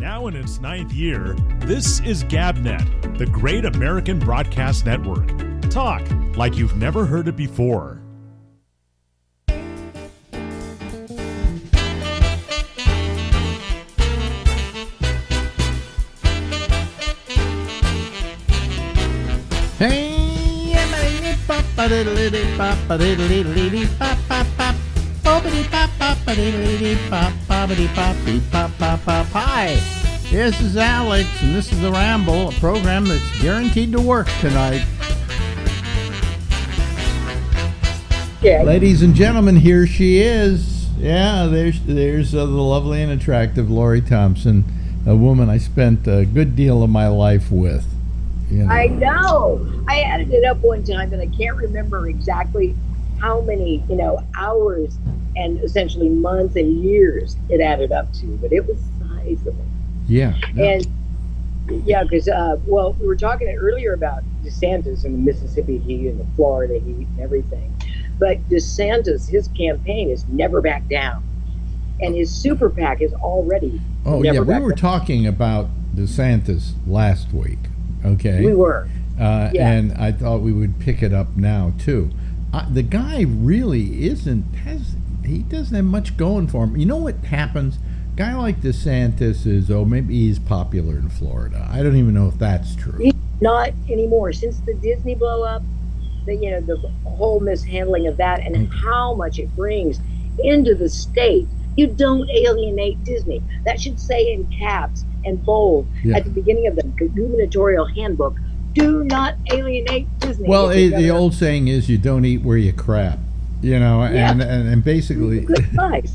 Now in its 9th year, this is GabNet, the Great American Broadcast Network. Talk like you've never heard it before. Hey, hi, this is Alex, and this is the Ramble, a program that's guaranteed to work tonight. Yeah. Ladies and gentlemen, here she is. Yeah, there's the lovely and attractive Lori Thompson, a woman I spent a good deal of my life with. You know. I know. I added it up one time, and I can't remember exactly how many, hours and essentially months and years it added up to, but it was sizable. Yeah. And yeah, because we were talking earlier about DeSantis and the Mississippi heat and the Florida heat and everything, but DeSantis, his campaign is never back down, and his super PAC is already. Oh yeah, we were talking about DeSantis last week. Okay. We were. And I thought we would pick it up now too. The guy really he doesn't have much going for him. You know what happens? A guy like DeSantis is, maybe he's popular in Florida. I don't even know if that's true. He's not anymore. Since the Disney blow up, the whole mishandling of that and how much it brings into the state. You don't alienate Disney. That should say in caps and bold at the beginning of the gubernatorial handbook, do not alienate Disney. Well, the old saying is you don't eat where you crap, and basically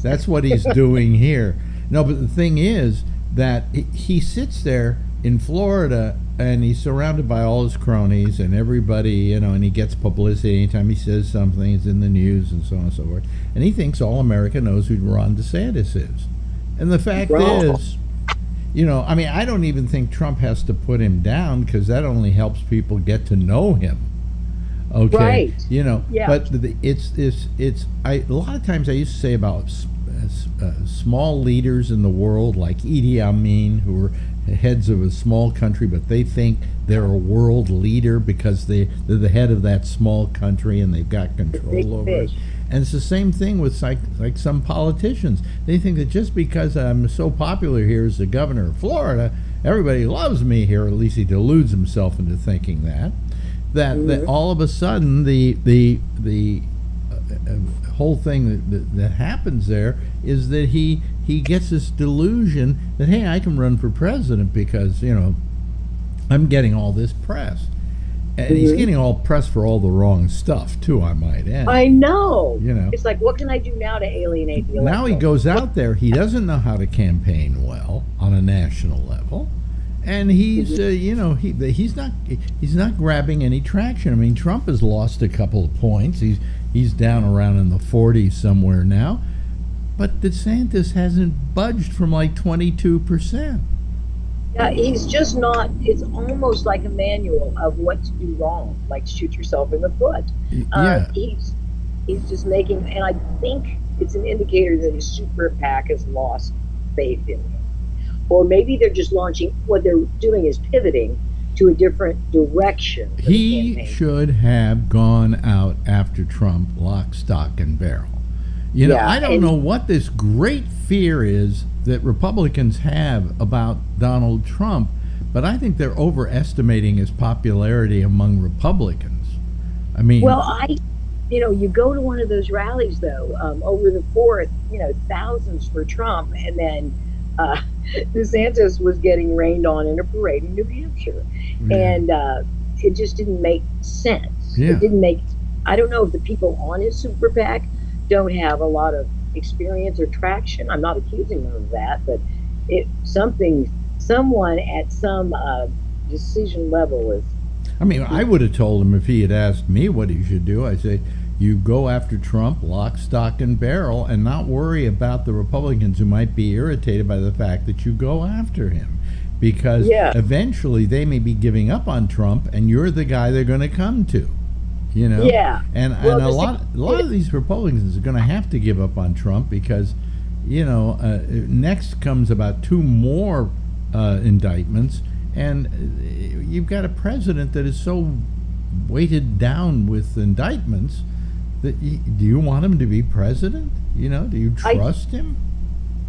that's what he's doing here. No, but the thing is that he sits there in Florida and he's surrounded by all his cronies and everybody, and he gets publicity anytime he says something. It's in the news and so on and so forth. And he thinks all America knows who Ron DeSantis is. And the fact is, I don't even think Trump has to put him down because that only helps people get to know him. Okay, right. But a lot of times I used to say about small leaders in the world like Idi Amin, who are heads of a small country, but they think they're a world leader because they're the head of that small country and they've got control over it. And it's the same thing with like some politicians. They think that just because I'm so popular here as the governor of Florida, everybody loves me here. At least he deludes himself into thinking that all of a sudden the whole thing that happens there is that he gets this delusion that, hey, I can run for president because I'm getting all this press. And he's getting all press for all the wrong stuff, too, I might add. I know. It's like, what can I do now to alienate the electorate? Now he goes out there. He doesn't know how to campaign well on a national level. And he's, he's not grabbing any traction. I mean, Trump has lost a couple of points. He's down around in the 40s somewhere now. But DeSantis hasn't budged from like 22%. Yeah, he's just not. It's almost like a manual of what to do wrong, like shoot yourself in the foot. He's just making, and I think it's an indicator that his super PAC has lost faith in him, or maybe they're just launching. What they're doing is pivoting to a different direction. He should have gone out after Trump, lock, stock, and barrel. I don't know what this great fear is that Republicans have about Donald Trump, but I think they're overestimating his popularity among Republicans. I mean, you go to one of those rallies though, over the 4th, thousands for Trump, and then DeSantis was getting rained on in a parade in New Hampshire, and it just didn't make sense. Yeah. It didn't make. I don't know if the people on his super PAC don't have a lot of experience or traction. I'm not accusing them of that, but someone at some decision level is. I mean, I would have told him if he had asked me what he should do. I'd say, you go after Trump, lock, stock, and barrel, and not worry about the Republicans who might be irritated by the fact that you go after him. Because eventually they may be giving up on Trump, and you're the guy they're going to come to. Yeah. And a lot of these Republicans are going to have to give up on Trump because, next comes about 2 more indictments, and you've got a president that is so weighted down with indictments that do you want him to be president? Do you trust him?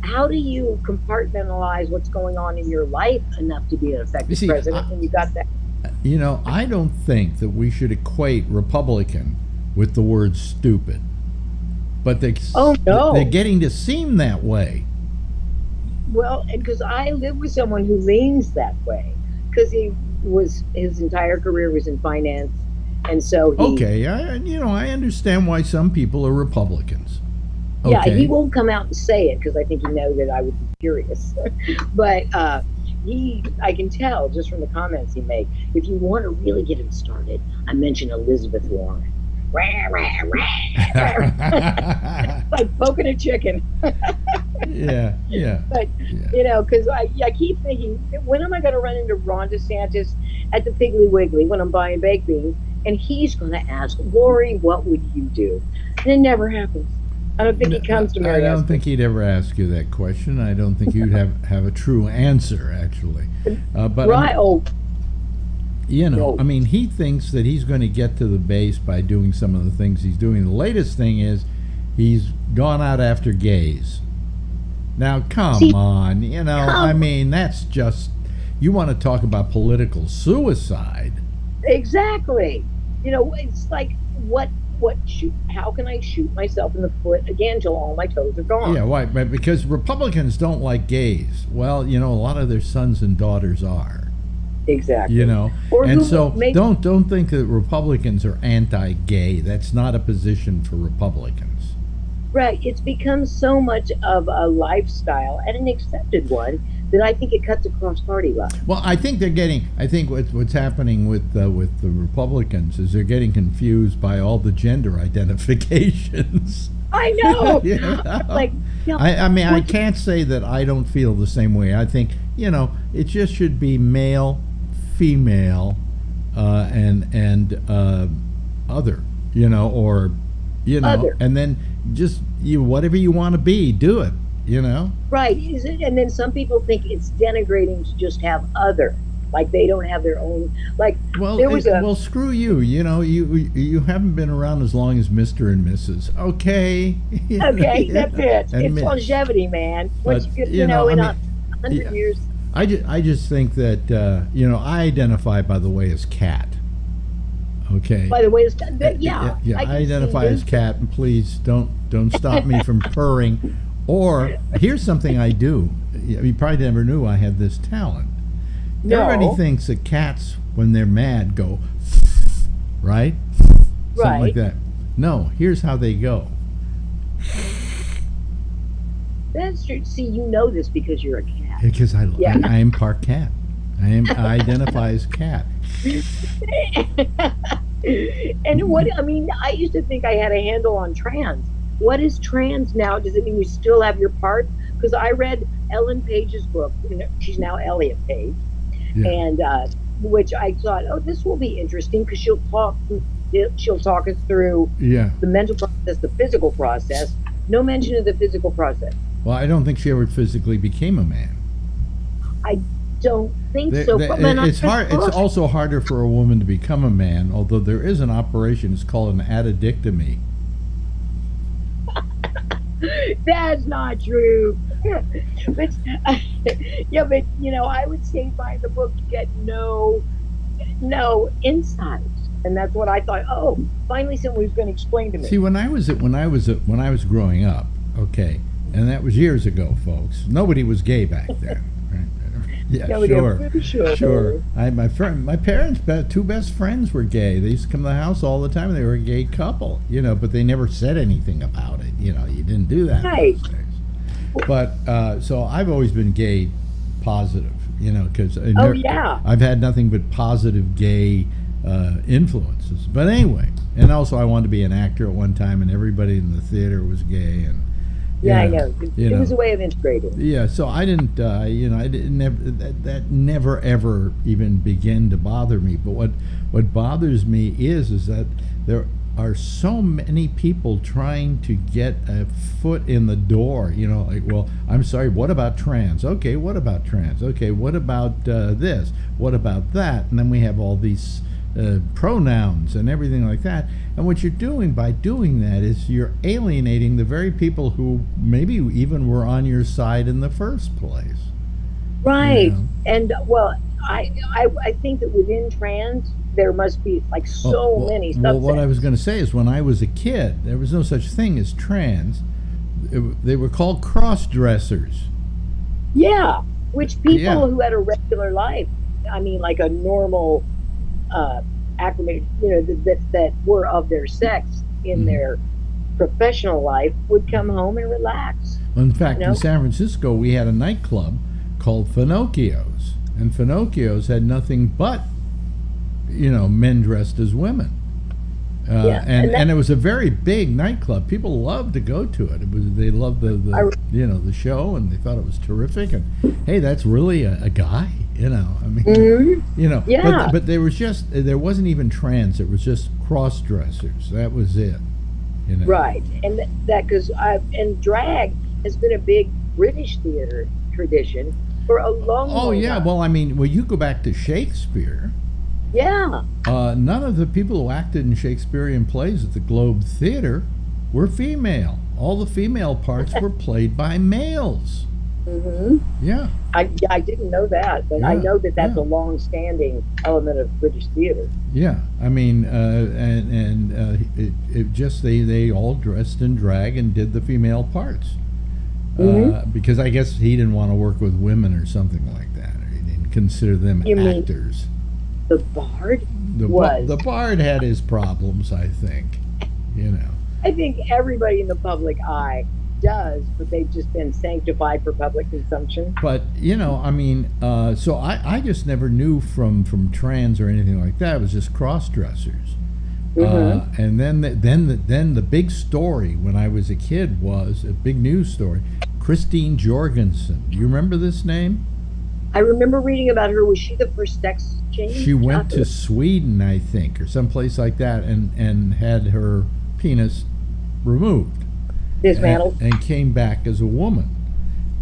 How do you compartmentalize what's going on in your life enough to be an effective president when you got that? I don't think that we should equate Republican with the word stupid, but they're getting to seem that way. Well, because I live with someone who leans that way, because his entire career was in finance, and so I understand why some people are Republicans. Okay. Yeah, he won't come out and say it because I think he knows that I would be curious. But I can tell just from the comments he makes. If you want to really get him started, I mentioned Elizabeth Warren. Rah, rah, rah. Like poking a chicken. Yeah. But because I keep thinking, when am I going to run into Ron DeSantis at the Piggly Wiggly when I'm buying baked beans, and he's going to ask, Lori, what would you do? And it never happens. I don't think he comes to me. I don't think he'd ever ask you that question. I don't think you'd have a true answer, actually. But right. He thinks that he's going to get to the base by doing some of the things he's doing. The latest thing is he's gone out after gays. Now, come on. That's just, you want to talk about political suicide. Exactly. It's like, how can I shoot myself in the foot again till all my toes are gone? Yeah, why? Because Republicans don't like gays. Well, a lot of their sons and daughters are. Exactly. Don't think that Republicans are anti-gay. That's not a position for Republicans. Right. It's become so much of a lifestyle, and an accepted one, that I think it cuts across party lines. Well, I think what's happening with the Republicans is they're getting confused by all the gender identifications. I know. I can't say that I don't feel the same way. I think, it just should be male, female, and other, other. And then just whatever you want to be, do it. Right. Is it? And then some people think it's denigrating to just have other, like they don't have their own. Like well, screw you. You haven't been around as long as Mr. and Mrs. Okay. Okay, that's it. It's longevity, man. Once you get, in 100 years. I just think that I identify, by the way, as cat. Okay. By the way, I identify as cat, and please don't stop me from purring. Or here's something I do. You probably never knew I had this talent. No. Everybody thinks that cats, when they're mad, go, right? Something like that. No, here's how they go. That's true. See, you know this because you're a cat. Because I am part cat. I identify as cat. And I used to think I had a handle on trans. What is trans now? Does it mean you still have your parts? Because I read Ellen Page's book. She's now Elliot Page, and which I thought, this will be interesting because she'll talk us through the mental process, the physical process. No mention of the physical process. Well, I don't think she ever physically became a man. I don't think so. It's hard. It's also harder for a woman to become a man. Although there is an operation. It's called an addictomy. That's not true. but I would say by the book you get no insight, and that's what I thought. Oh, finally someone was going to explain to me. See, when I was growing up, okay, and that was years ago, folks. Nobody was gay back then. Right? Yeah, sure. My parents' two best friends were gay. They used to come to the house all the time. They were a gay couple, but they never said anything about it. You didn't do that. Right. Those days. But so I've always been gay positive, because I've had nothing but positive gay influences. But anyway, and also I wanted to be an actor at one time, and everybody in the theater was gay, and I know. It was a way of integrating. Yeah, so I didn't, that never ever even began to bother me. But what bothers me is that there are so many people trying to get a foot in the door. You know, like, well, I'm sorry, what about trans? Okay, what about trans? Okay, what about this? What about that? And then we have all these pronouns and everything like that. And what you're doing by doing that is you're alienating the very people who maybe even were on your side in the first place. Right. You know? And well, I think that within trans there must be like many subsets. Well, what I was going to say is when I was a kid, there was no such thing as trans. They were called cross-dressers. Yeah, which people who had a regular life, I mean, like a normal acclimated, you know, that were of their sex in their professional life would come home and relax. In fact, in San Francisco, we had a nightclub called Finocchio's, and Finocchio's had nothing but, you know, men dressed as women. And it was a very big nightclub. People loved to go to it. They loved the show, and they thought it was terrific. And hey, that's really a guy, you know. I mean, you know. Yeah. But there wasn't even trans. It was just cross dressers. That was it. You know? Right, and and drag has been a big British theater tradition for a long time. Well, I mean, you go back to Shakespeare. Yeah. None of the people who acted in Shakespearean plays at the Globe Theater were female. All the female parts were played by males. Yeah. I didn't know that, but I know that that's a long-standing element of British theater. Yeah, I mean, it just they all dressed in drag and did the female parts because I guess he didn't want to work with women or something like that, or he didn't consider them actors. The Bard the Bard had his problems, I think. You know. I think everybody in the public eye does, but they've just been sanctified for public consumption. But you know, I mean, so I just never knew from trans or anything like that. It was just cross dressers. And then the big story when I was a kid was a big news story. Christine Jorgensen. Do you remember this name? I remember reading about her. Was she the first sex change? She went to Sweden, I think, or someplace like that, and had her penis removed. Dismantled. And came back as a woman.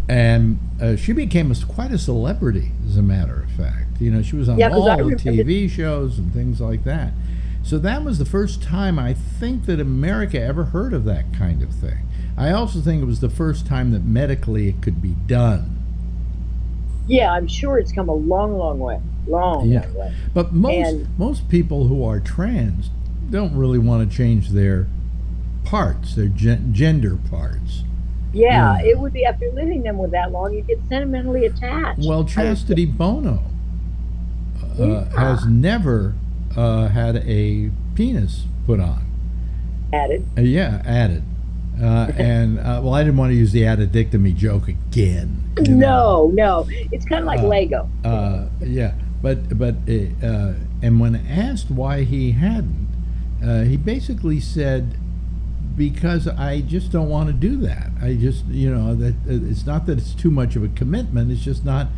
And she became quite a celebrity, as a matter of fact. You know, she was on all the TV shows and things like that. So that was the first time I think that America ever heard of that kind of thing. I also think it was the first time that medically it could be done. Yeah, I'm sure it's come a long, long way. Long way. But most people who are trans don't really want to change their parts, their gender parts. Yeah, it would be, after living them with that long, you get sentimentally attached. Well, Chastity Bono has never had a penis put on. Added? Added. Well, I didn't want to use the addictomy joke again. No, it's kind of like Lego. But and when asked why he hadn't, he basically said, because I just don't want to do that. I just, that it's not that it's too much of a commitment. It's just not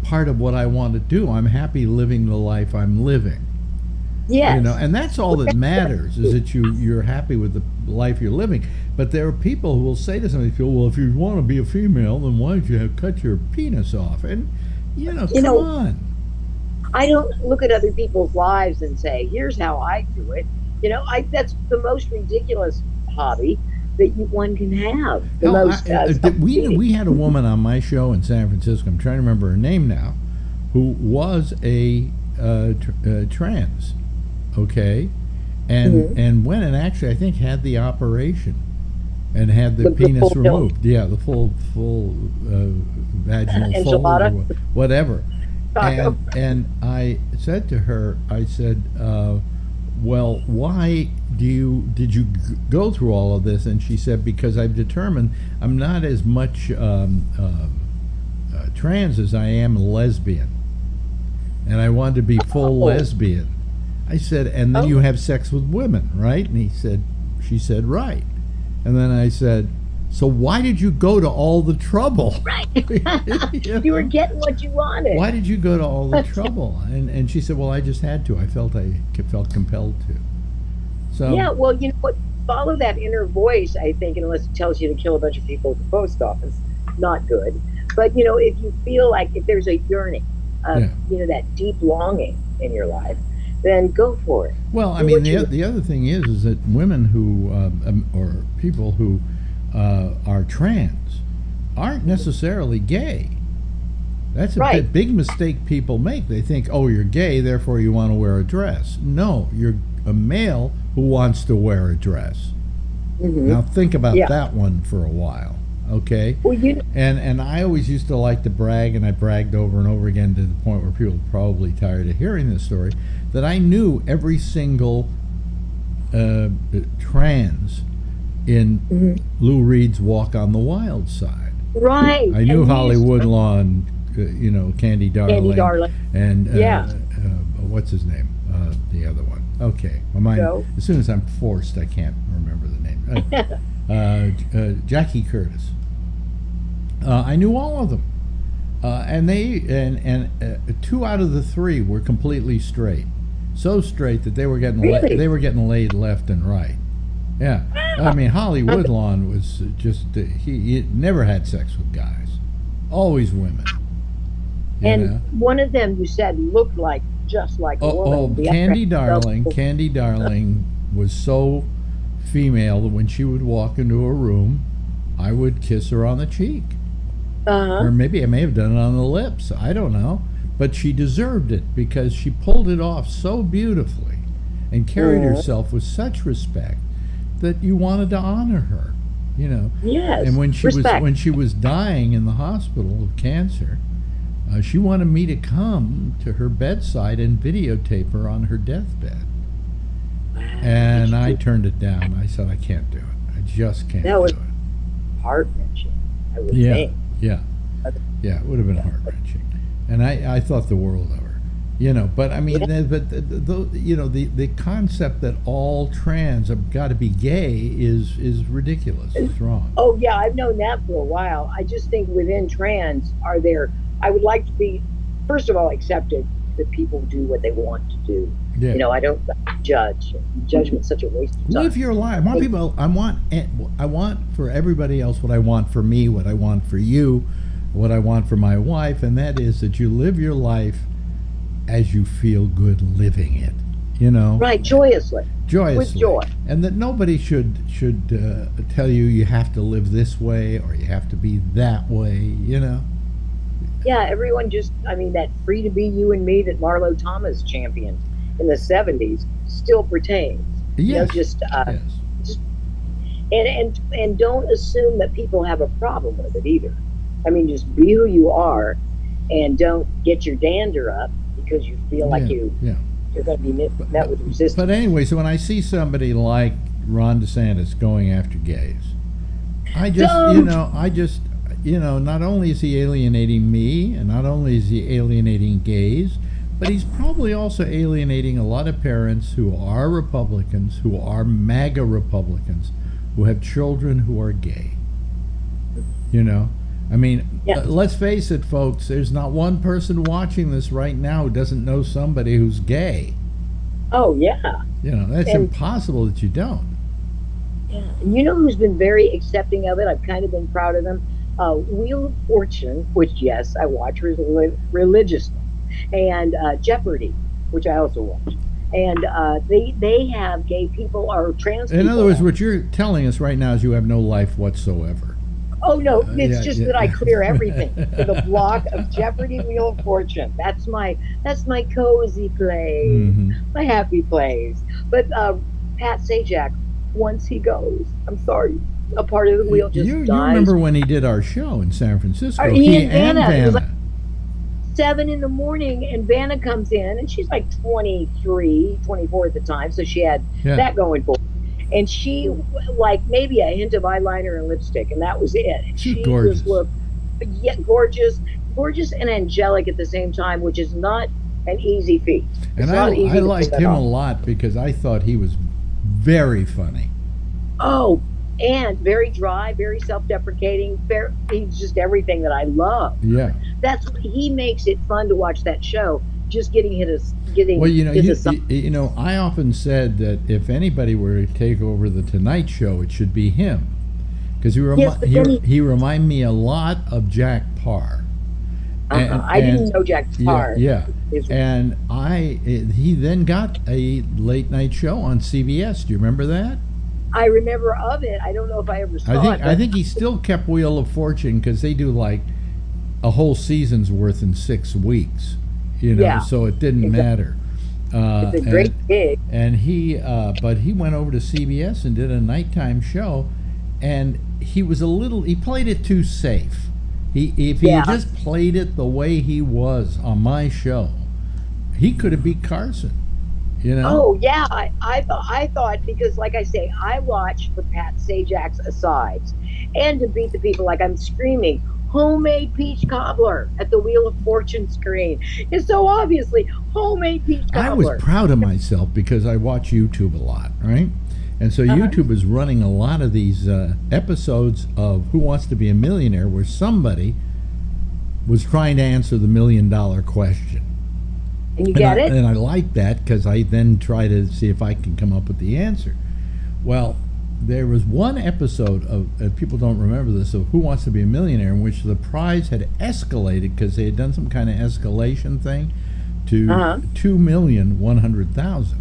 part of what I want to do. I'm happy living the life I'm living. Yes. And that's all that matters, is that you're happy with the life you're living. But there are people who will say to somebody, well, if you want to be a female, then why don't you cut your penis off? And, come on. I don't look at other people's lives and say, here's how I do it. That's the most ridiculous hobby that one can have. We had a woman on my show in San Francisco, I'm trying to remember her name now, who was a trans. Okay, and went and actually, I think, had the operation and had the penis removed. Yeah, the full vaginal fold or whatever. And I said to her, I said, well, why did you go through all of this? And she said, because I've determined I'm not as much trans as I am lesbian, and I wanted to be full lesbian. I said, and then you have sex with women, right? And she said, right. And then I said, so why did you go to all the trouble? Right. You were getting what you wanted. Why did you go to all the trouble? And she said, well, I just had to. I felt compelled to. So yeah, well, you know what? Follow that inner voice, I think, unless it tells you to kill a bunch of people at the post office. Not good. But, you know, if you feel like if there's a yearning, yeah. you know, that deep longing in your life, then go for it. Well, I Do mean, what you- the other thing is that women who or people who are trans aren't necessarily gay. That's a Right. big mistake people make. They think, oh, you're gay, therefore you want to wear a dress. No, you're a male who wants to wear a dress. Mhm. Now think about Yeah. that one for a while, okay? Well, you And I always used to like to brag, and I bragged over and over again to the point where people are probably tired of hearing this story, that I knew every single trans in Mhm. Lou Reed's Walk on the Wild Side. right. I knew And Hollywood Lawn, Candy Darling, Candy Darling. and Yeah. what's his name? The other one. Okay, my mind. Joe? As soon as I'm forced, I can't remember the name. Jackie Curtis. I knew all of them, and two out of the three were completely straight. So straight that they were getting Really? they were getting laid left and right. Yeah, I mean Holly Woodlawn was just he never had sex with guys, always women. You And know? one of them you said looked like just like a woman. Oh, The Candy other- Darling. Candy Darling was so female that when she would walk into a room, I would kiss her on the cheek. Uh-huh. Or maybe I may have done it on the lips. I don't know. But she deserved it because she pulled it off so beautifully and carried Mhm. herself with such respect that you wanted to honor her, you know. Yes. And when Respect. she was dying in the hospital of cancer, she wanted me to come to her bedside and videotape her on her deathbed. And I turned it down. I said, I can't do it. I just can't That was- do it. Heart-wrenching, I would Yeah, think. yeah, yeah. It would have been heart wrenching, and I thought the world of her, you know. But I mean, the concept that all trans have got to be gay is ridiculous. It's wrong. Oh yeah, I've known that for a while. I just think within trans I would like to be, first of all, accepted that people do what they want to do. Yeah. You know, I don't judge. Judgment's such a waste of time. Live your life. I want for everybody else what I want for me, what I want for you, what I want for my wife, and that is that you live your life as you feel good living it. You know, Right, joyously. joyously, With joy. and that nobody should tell you have to live this way or you have to be that way. You know. Yeah, everyone that free to be you and me that Marlo Thomas championed in the 70s still pertains. You know, Yes. Yes. and don't assume that people have a problem with it either. I mean, just be who you are and don't get your dander up because you feel like Yeah, yeah. you're going to be met with resistance. But anyway, so when I see somebody like Ron DeSantis going after gays, not only is he alienating me, and not only is he alienating gays, but he's probably also alienating a lot of parents who are Republicans, who are MAGA Republicans, who have children who are gay. You know? I mean, Yeah. let's face it, folks, there's not one person watching this right now who doesn't know somebody who's gay. Oh, yeah. You know, that's And- impossible that you don't. Yeah. And you know who's been very accepting of it? I've kind of been proud of them. Wheel of Fortune, which, yes, I watch religiously, and Jeopardy, which I also watch. And they have gay people or trans people. In other words, what you're telling us right now is you have no life whatsoever. Oh, no, it's yeah, just yeah. that I clear everything for the block of Jeopardy, Wheel of Fortune. That's my cozy place, Mhm. my happy place. But Pat Sajak, once he goes, I'm sorry, a part of the wheel just You dies. remember when he did our show in San Francisco? He and Vanna. It was Vanna. 7 a.m, and Vanna comes in, and she's like 23, 24 at the time, so she had Yeah. that going for her. And she, like, maybe a hint of eyeliner and lipstick, and that was it. And She's she gorgeous. just looked, gorgeous and angelic at the same time, which is not an easy feat. And It's not easy I to liked pull that him a off. lot because I thought he was very funny. Oh, and very dry, very self-deprecating. He's just everything that I love. Yeah. He makes it fun to watch that show. just getting Well, his I often said that if anybody were to take over the Tonight Show, it should be him, because he reminded me a lot of Jack Parr. I didn't know Jack Parr. Yeah. And he then got a late night show on CBS. Do you remember that? I remember of it. I don't know if I ever saw it. I think he still kept Wheel of Fortune, because they do like a whole season's worth in 6 weeks. So it didn't matter. It's a great gig. And but he went over to CBS and did a nighttime show, and he played it too safe. If he had just played it the way he was on my show, he could have beat Carson. Oh yeah, I thought, because like I say, I watched for Pat Sajak's asides, and to beat the people, like I'm screaming homemade peach cobbler at the Wheel of Fortune screen. It's so obviously homemade peach cobbler. I was proud of myself because I watch YouTube a lot, right? And so YouTube is running a lot of these episodes of Who Wants to Be a Millionaire, where somebody was trying to answer the $1 million question. And you get it? And I like that, because I then try to see if I can come up with the answer. Well, there was one episode of, people don't remember this, of Who Wants to Be a Millionaire, in which the prize had escalated, because they had done some kind of escalation thing, to $2,100,000.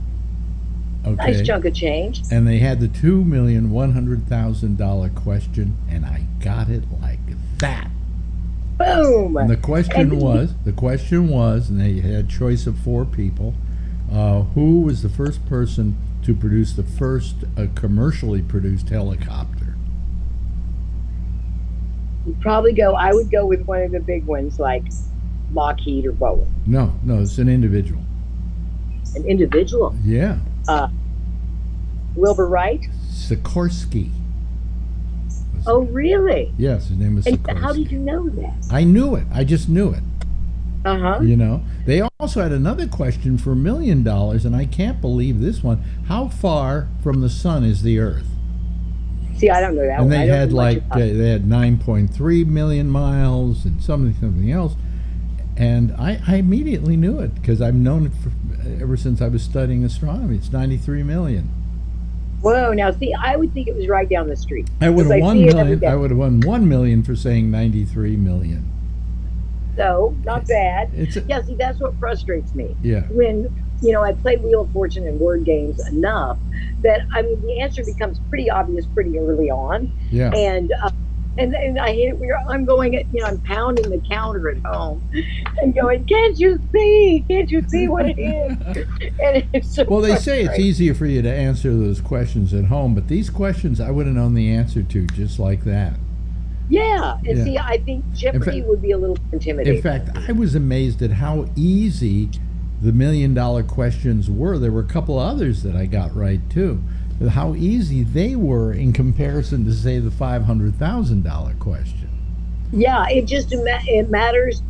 Okay. Nice chunk of change. And they had the $2,100,000 question, and I got it like that. Boom. And the question was, and they had a choice of 4 people. Who was the first person to produce the first commercially produced helicopter? I would go with one of the big ones, like Lockheed or Boeing. No, it's an individual. An individual? Yeah. Wilbur Wright? Sikorsky. Oh, really? Yes, his name was Sikorsky. And how did you know that? I knew it. I just knew it. Uh-huh. They also had another question for $1 million, and I can't believe this one. How far from the sun is the Earth? See, I don't know that and one. And they had they had 9.3 million miles and something else. And I immediately knew it, because I've known it ever since I was studying astronomy. It's 93 million. Whoa! Now, see, I would think it was right down the street. I would have won $1 million for saying 93 million. So, not bad. See, that's what frustrates me. Yeah. When, I play Wheel of Fortune and word games enough that, the answer becomes pretty obvious pretty early on. Yeah. And I hate it. I'm I'm pounding the counter at home and going, can't you see what it is? And it's so well, they say it's easier for you to answer those questions at home, but these questions I would have known the answer to just like that. Yeah, and see, I think Jeopardy would be a little intimidating. In fact, I was amazed at how easy the $1 million questions were. There were a couple others that I got right too. How easy they were in comparison to, say, the $500,000 question. Yeah, it matters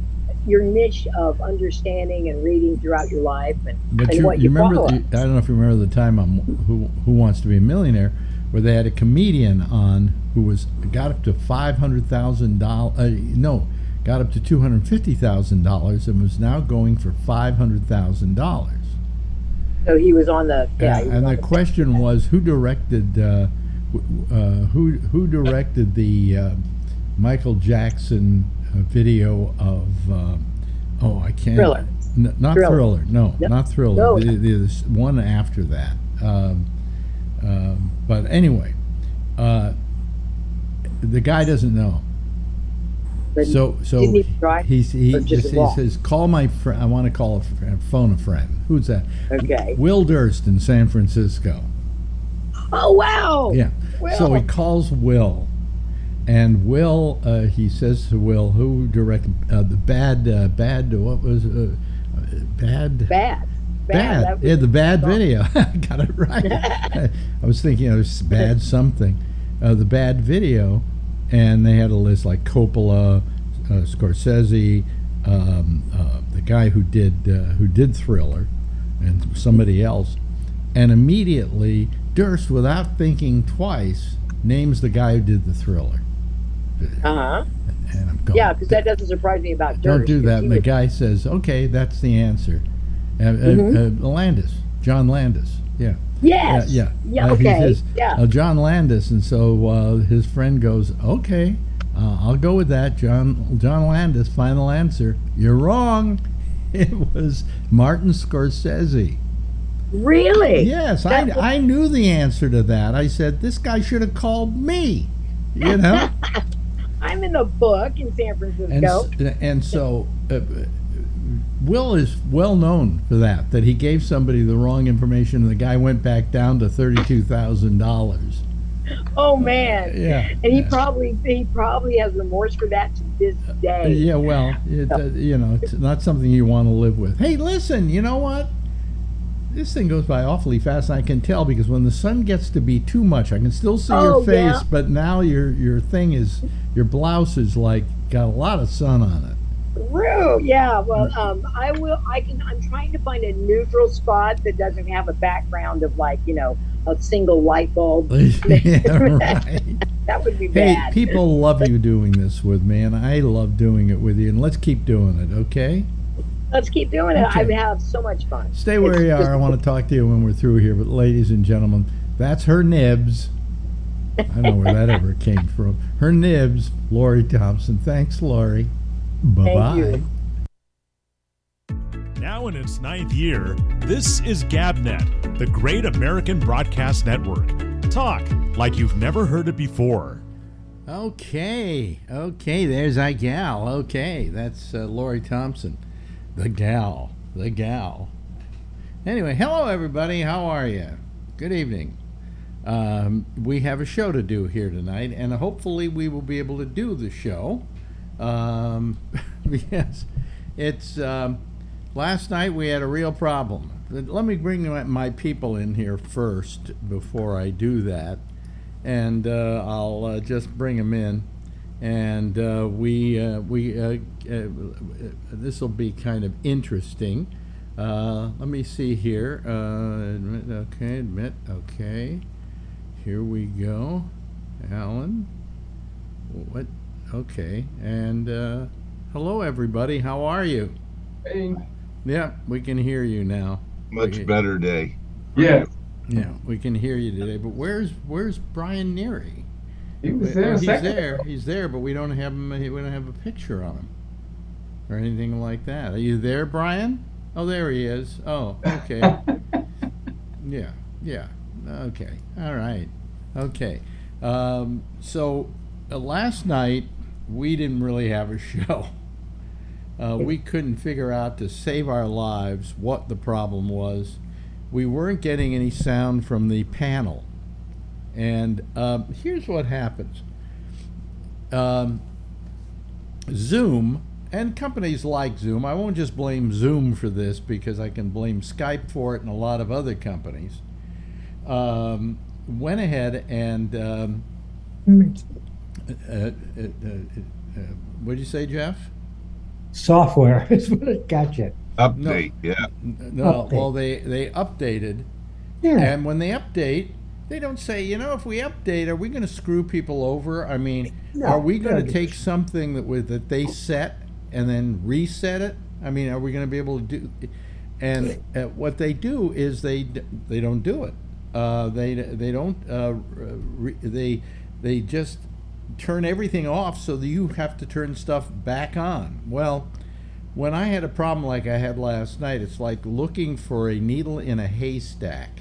your niche of understanding and reading throughout your life, and what you remember. I don't know if you remember the time on Who Wants to Be a Millionaire, where they had a comedian on who got up to $500,000. Got up to $250,000 and was now going for $500,000. So he was on the and the question was, who directed the Michael Jackson video of I can't Thriller. Not Thriller. No, Yep. not Thriller. No. There's one after that. But anyway, the guy doesn't know. But So didn't he try? he just says, call my friend. I want to phone a friend. Who's that? Okay. Will Durst in San Francisco. Oh, wow. Yeah. Will. So he calls Will, and Will, he says to Will, who directed the bad, what was bad? Bad. Yeah, the bad video. I got it right. I was thinking it was bad something. The bad video. And they had a list like Coppola, Scorsese, the guy who did Thriller, and somebody else. And immediately, Durst, without thinking twice, names the guy who did the Thriller. Uh-huh. And I'm going, Yeah, because that doesn't surprise me about don't Durst. do that. And the would, guy says, okay, that's the answer. Landis, John Landis. Yeah. yes. Yeah. Yeah. He Okay. says, Yeah. John Landis. And so his friend goes, okay, I'll go with that. John Landis, final answer. You're wrong. It was Martin Scorsese. Really? Yes, I knew the answer to that. I said, this guy should have called me, you know? I'm in the book in San Francisco. And so Will is well known for that he gave somebody the wrong information and the guy went back down to $32,000. Oh man! Yeah, and he probably has remorse for that to this day. Yeah, well, it's not something you want to live with. Hey, listen, you know what? This thing goes by awfully fast. And I can tell because when the sun gets to be too much, I can still see your face, yeah. But now your blouse is like got a lot of sun on it. True. Yeah. Well, I'm trying to find a neutral spot that doesn't have a background of like, a single light bulb. Yeah, right. That would be bad. Hey, people love you doing this with me, and I love doing it with you. And let's keep doing it, okay? Let's keep doing it. Okay. I have so much fun. Stay where you are. I want to talk to you when we're through here. But ladies and gentlemen, that's her nibs. I don't know where that ever came from. Her nibs, Lori Thompson. Thanks, Lori. Bye-bye. Now in its 9th year, this is GabNet, the Great American Broadcast Network. Talk like you've never heard it before. Okay, there's our gal. Okay, that's Lori Thompson. The gal. Anyway, hello everybody. How are you? Good evening. We have a show to do here tonight, and hopefully we will be able to do the show. Yes, it's last night we had a real problem. Let me bring my people in here first before I do that, and I'll just bring them in, and this will be kind of interesting. Let me see here. Admit. Okay, here we go. Alan, what? Okay, and hello everybody. How are you? Hey. Yeah, we can hear you now. Much better day. Yeah. Yeah, we can hear you today. But where's Brian Neary? He was there. He's there, but we don't have him. We don't have a picture on him or anything like that. Are you there, Brian? Oh, there he is. Oh, okay. Yeah. Okay. All right. Okay. So last night we didn't really have a show. We couldn't figure out to save our lives what the problem was. We weren't getting any sound from the panel. And here's what happens. Zoom, and companies like Zoom, I won't just blame Zoom for this because I can blame Skype for it and a lot of other companies, went ahead and what did you say, Jeff? Software is what it got you. Update, yeah. No, update. Well, they updated. Yeah. And when they update, they don't say, if we update, are we going to screw people over? I mean, No, are we going no. to take something that they set and then reset it? I mean, are we going to be able to do? And what they do is they don't do it. They don't. They just turn everything off so that you have to turn stuff back on. Well, when I had a problem like I had last night, it's like looking for a needle in a haystack.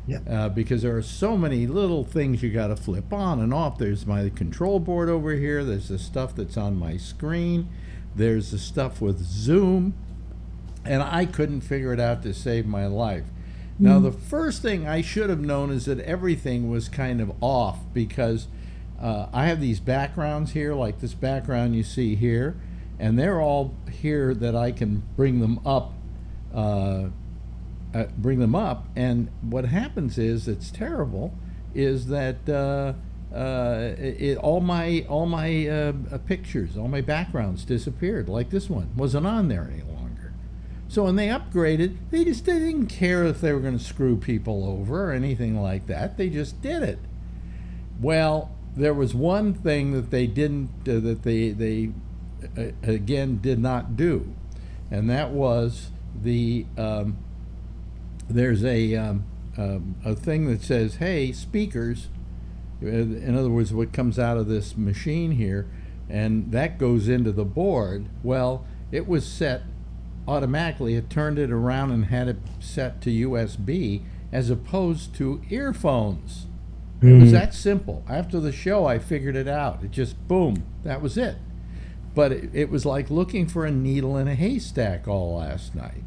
Yeah. Because there are so many little things you got to flip on and off. There's my control board over here. There's the stuff that's on my screen. There's the stuff with Zoom. And I couldn't figure it out to save my life. Now, the first thing I should have known is that everything was kind of off because I have these backgrounds here, like this background you see here, and they're all here that I can bring them up. And what happens is, it's terrible, is that all my pictures, all my backgrounds disappeared. Like this one wasn't on there any longer. So when they upgraded, they didn't care if they were going to screw people over or anything like that. They just did it. Well, there was one thing that they didn't, that they again did not do, and that was there's a thing that says, "Hey, speakers." In other words, what comes out of this machine here, and that goes into the board. Well, it was set automatically. It turned it around and had it set to USB as opposed to earphones. It was that simple. After the show, I figured it out. It just, boom, that was it. But it was like looking for a needle in a haystack all last night.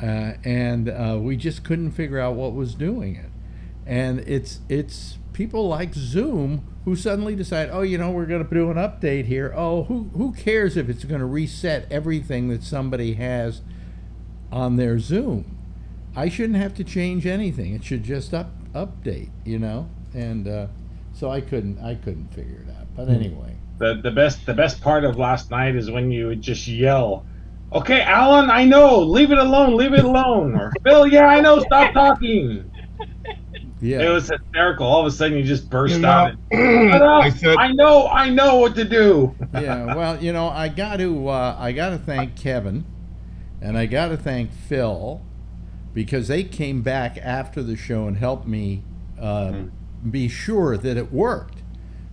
And we just couldn't figure out what was doing it. And it's people like Zoom who suddenly decide, oh, we're going to do an update here. Oh, who cares if it's going to reset everything that somebody has on their Zoom? I shouldn't have to change anything. It should just update, And so I couldn't figure it out. But anyway, the best part of last night is when you would just yell, "Okay, Alan, I know, leave it alone," or "Phil, yeah, I know, stop talking." yeah, It was hysterical. All of a sudden, you just burst out. I I know what to do. yeah. Well, I got to thank Kevin, and I got to thank Phil, because they came back after the show and helped me be sure that it worked.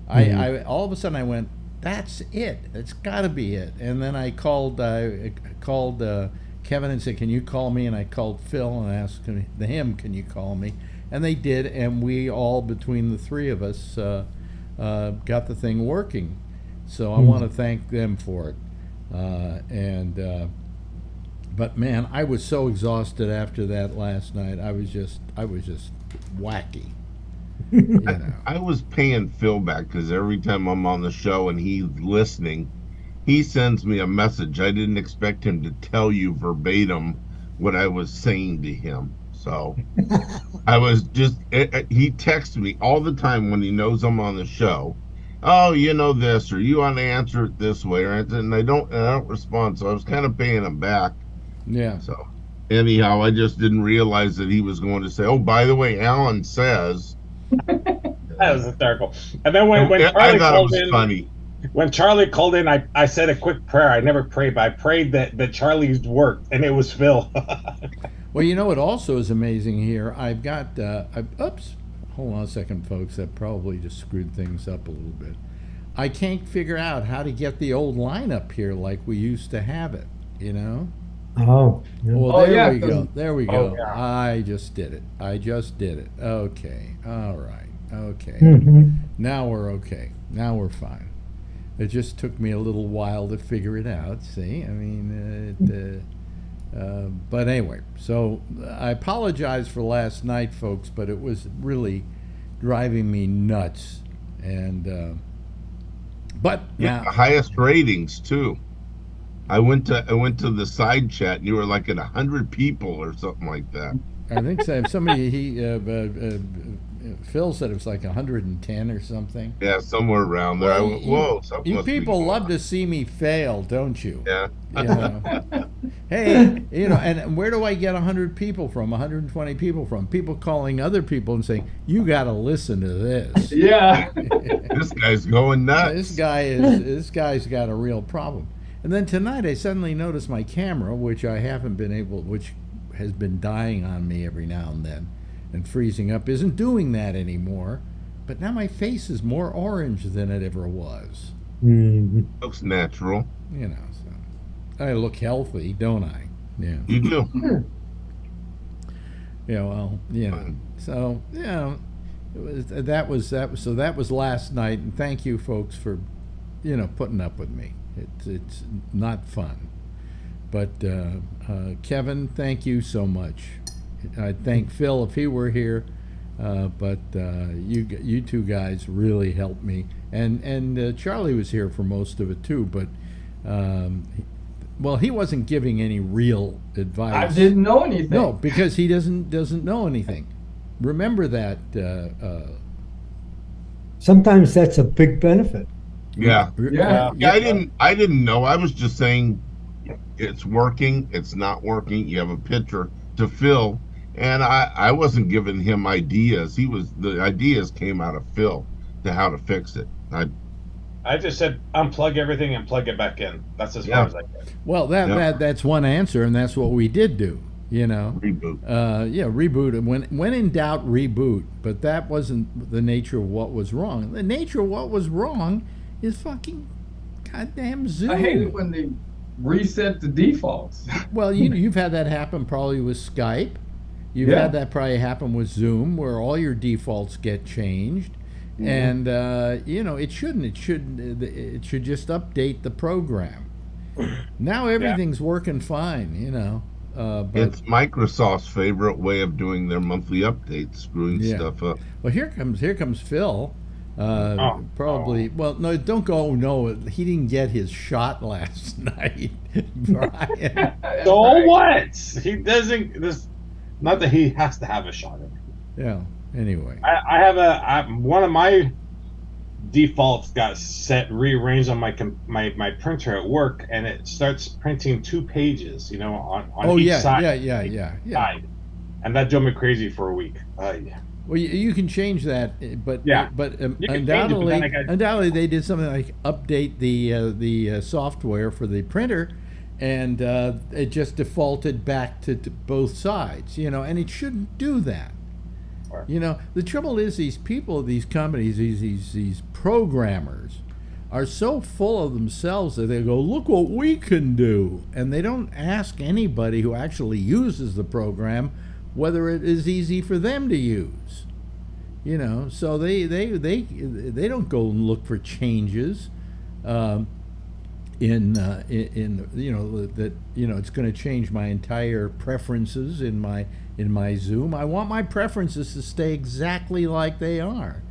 I all of a sudden I went, that's it. It's got to be it. And then I called Kevin and said, can you call me? And I called Phil and asked him, can you call me? And they did, and we all, between the three of us, got the thing working. So I want to thank them for it. But man, I was so exhausted after that last night. I was just wacky. I was paying Phil back because every time I'm on the show and he's listening, he sends me a message. I didn't expect him to tell you verbatim what I was saying to him. So I was just, he texts me all the time when he knows I'm on the show. Oh, this, or you want to answer it this way, and I don't respond. So I was kind of paying him back. Yeah. So anyhow, I just didn't realize that he was going to say, "Oh, by the way, Alan says." That was hysterical. And then when Charlie I thought called it was in, funny. When Charlie called in, I said a quick prayer. I never prayed, but I prayed that Charlie's worked, and it was Phil. Well, what also is amazing here, I've got, oops, hold on a second, folks. That probably just screwed things up a little bit. I can't figure out how to get the old lineup here like we used to have it, Oh. Yeah. Well, there we go. There we go. Oh, yeah. I just did it. Okay. All right. Okay. Now we're okay. Now we're fine. It just took me a little while to figure it out. See, I mean, but anyway, so I apologize for last night, folks, but it was really driving me nuts. And, but Yeah, now, highest ratings too. I went to the side chat and you were like at 100 people or something like that. I think so. Somebody, Phil said it was like 110 or something. Yeah, somewhere around there. Well, Whoa, something you must be people going love on. to see me fail, don't you? Yeah. Hey, and where do I get 100 people from, 120 people from? People calling other people and saying, you got to listen to this. Yeah. This guy's going nuts. This guy's got a real problem. And then tonight I suddenly noticed my camera, which has been dying on me every now and then and freezing up, isn't doing that anymore. But now my face is more orange than it ever was. Looks natural. So I look healthy, don't I? Yeah. You do. Yeah, well, so that was last night, and thank you folks for putting up with me. It's not fun, but Kevin, thank you so much. I'd thank Phil if he were here, but you two guys really helped me, and Charlie was here for most of it too, but he wasn't giving any real advice. I didn't know anything. No, because he doesn't know anything. Remember that. Sometimes that's a big benefit. Yeah. Yeah. I didn't know. I was just saying it's working, it's not working. You have a picture to Phil, and I wasn't giving him ideas. The ideas came out of Phil. to how to fix it. I just said unplug everything and plug it back in. That's as far as I get. Well, that's one answer, and that's what we did do. Reboot. Reboot. When in doubt, reboot. But that wasn't the nature of what was wrong. The nature of what was wrong is fucking goddamn Zoom. I hate it when they reset the defaults. Well, you've had that happen probably with Skype. You've had that probably happen with Zoom, where all your defaults get changed. And it shouldn't. It should just update the program. Now everything's working fine. But it's Microsoft's favorite way of doing their monthly updates, screwing stuff up. Well, here comes Phil. Probably. Well, no, don't go. No, he didn't get his shot last night, Brian. So what? He doesn't. Not that he has to have a shot. Yeah. Anyway, I have one of my defaults got rearranged on my printer at work, and it starts printing 2 pages, on each side. Yeah. And that drove me crazy for a week. Well, you can change that, but undoubtedly they did something like update the software for the printer, and it just defaulted back to both sides, and it shouldn't do that. The trouble is these people, these companies, these programmers are so full of themselves that they go, look what we can do. And they don't ask anybody who actually uses the program whether it is easy for them to use. So they don't go and look for changes it's going to change my entire preferences in my Zoom. I want my preferences to stay exactly like they are.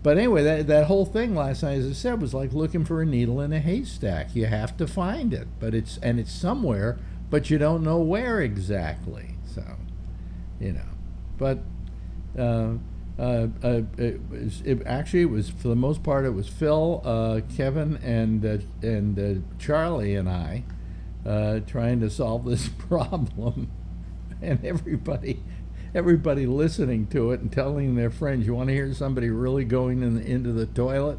But anyway, that whole thing last night, as I said, was like looking for a needle in a haystack. You have to find it, but it's somewhere, but you don't know where exactly. So, but it was for the most part it was Phil, Kevin, and Charlie and I trying to solve this problem, and everybody listening to it and telling their friends, you want to hear somebody really going into the toilet?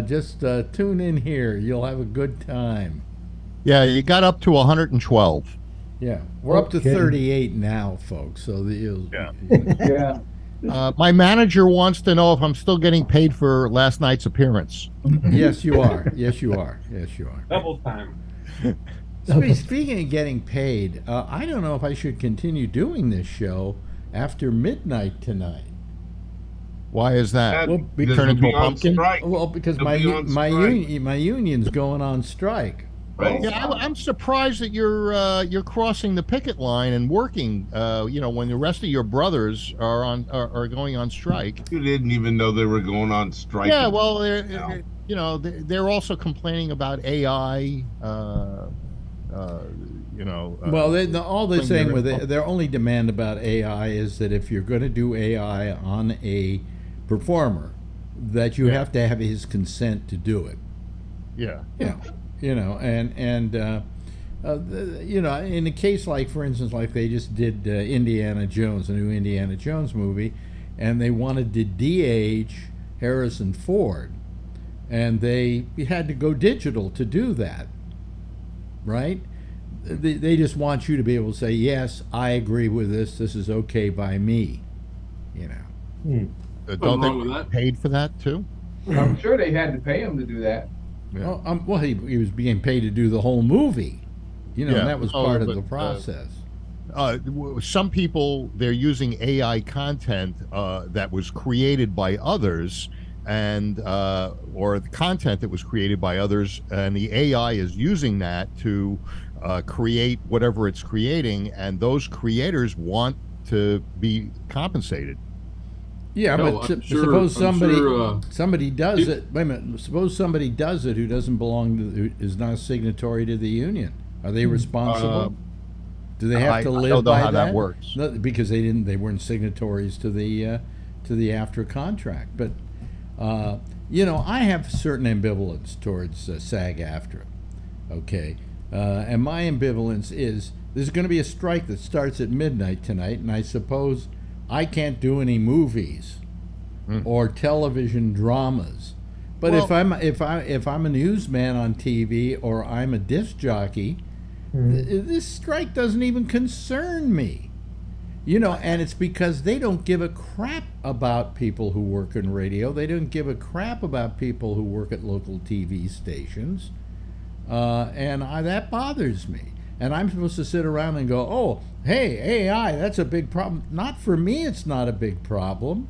Just tune in here. You'll have a good time. Yeah, you got up to 112. Yeah, we're up to 38 now, folks. So Yeah. My manager wants to know if I'm still getting paid for last night's appearance. Yes, you are. Yes, you are. Double time. Speaking of getting paid, I don't know if I should continue doing this show after midnight tonight. Why is that? Well, turn into a pumpkin? Well, because my union's going on strike. Right. Yeah, I'm surprised that you're crossing the picket line and working. When the rest of your brothers are going on strike. You didn't even know they were going on strike. Yeah, well, they're also complaining about AI. Well, all they're saying with their only demand about AI is that if you're going to do AI on a performer, that you have to have his consent to do it. Yeah. Yeah. In a case like, for instance, like they just did Indiana Jones, a new Indiana Jones movie, and they wanted to de-age Harrison Ford, and they had to go digital to do that, right? They just want you to be able to say, yes, I agree with this. This is okay by me, Don't they get paid for that too? I'm sure they had to pay him to do that. Yeah. Well, he was being paid to do the whole movie, and that was part of the process. Some people, they're using AI content that was created by others, and or the content that was created by others, and the AI is using that to create whatever it's creating, and those creators want to be compensated. Yeah, but suppose somebody does it. Wait a minute. Suppose somebody does it who doesn't who is not a signatory to the union. Are they responsible? Do they have to live by that? I don't know how that works. No, because they weren't signatories to the AFTRA contract. But I have certain ambivalence towards SAG-AFTRA. Okay, and my ambivalence is there's going to be a strike that starts at midnight tonight, and I suppose I can't do any movies or television dramas. But Well- if I'm a newsman on TV or I'm a disc jockey, this strike doesn't even concern me. You know, and it's because they don't give a crap about people who work in radio. They don't give a crap about people who work at local TV stations. That bothers me. And I'm supposed to sit around and go, oh, hey, AI, that's a big problem. Not for me, it's not a big problem.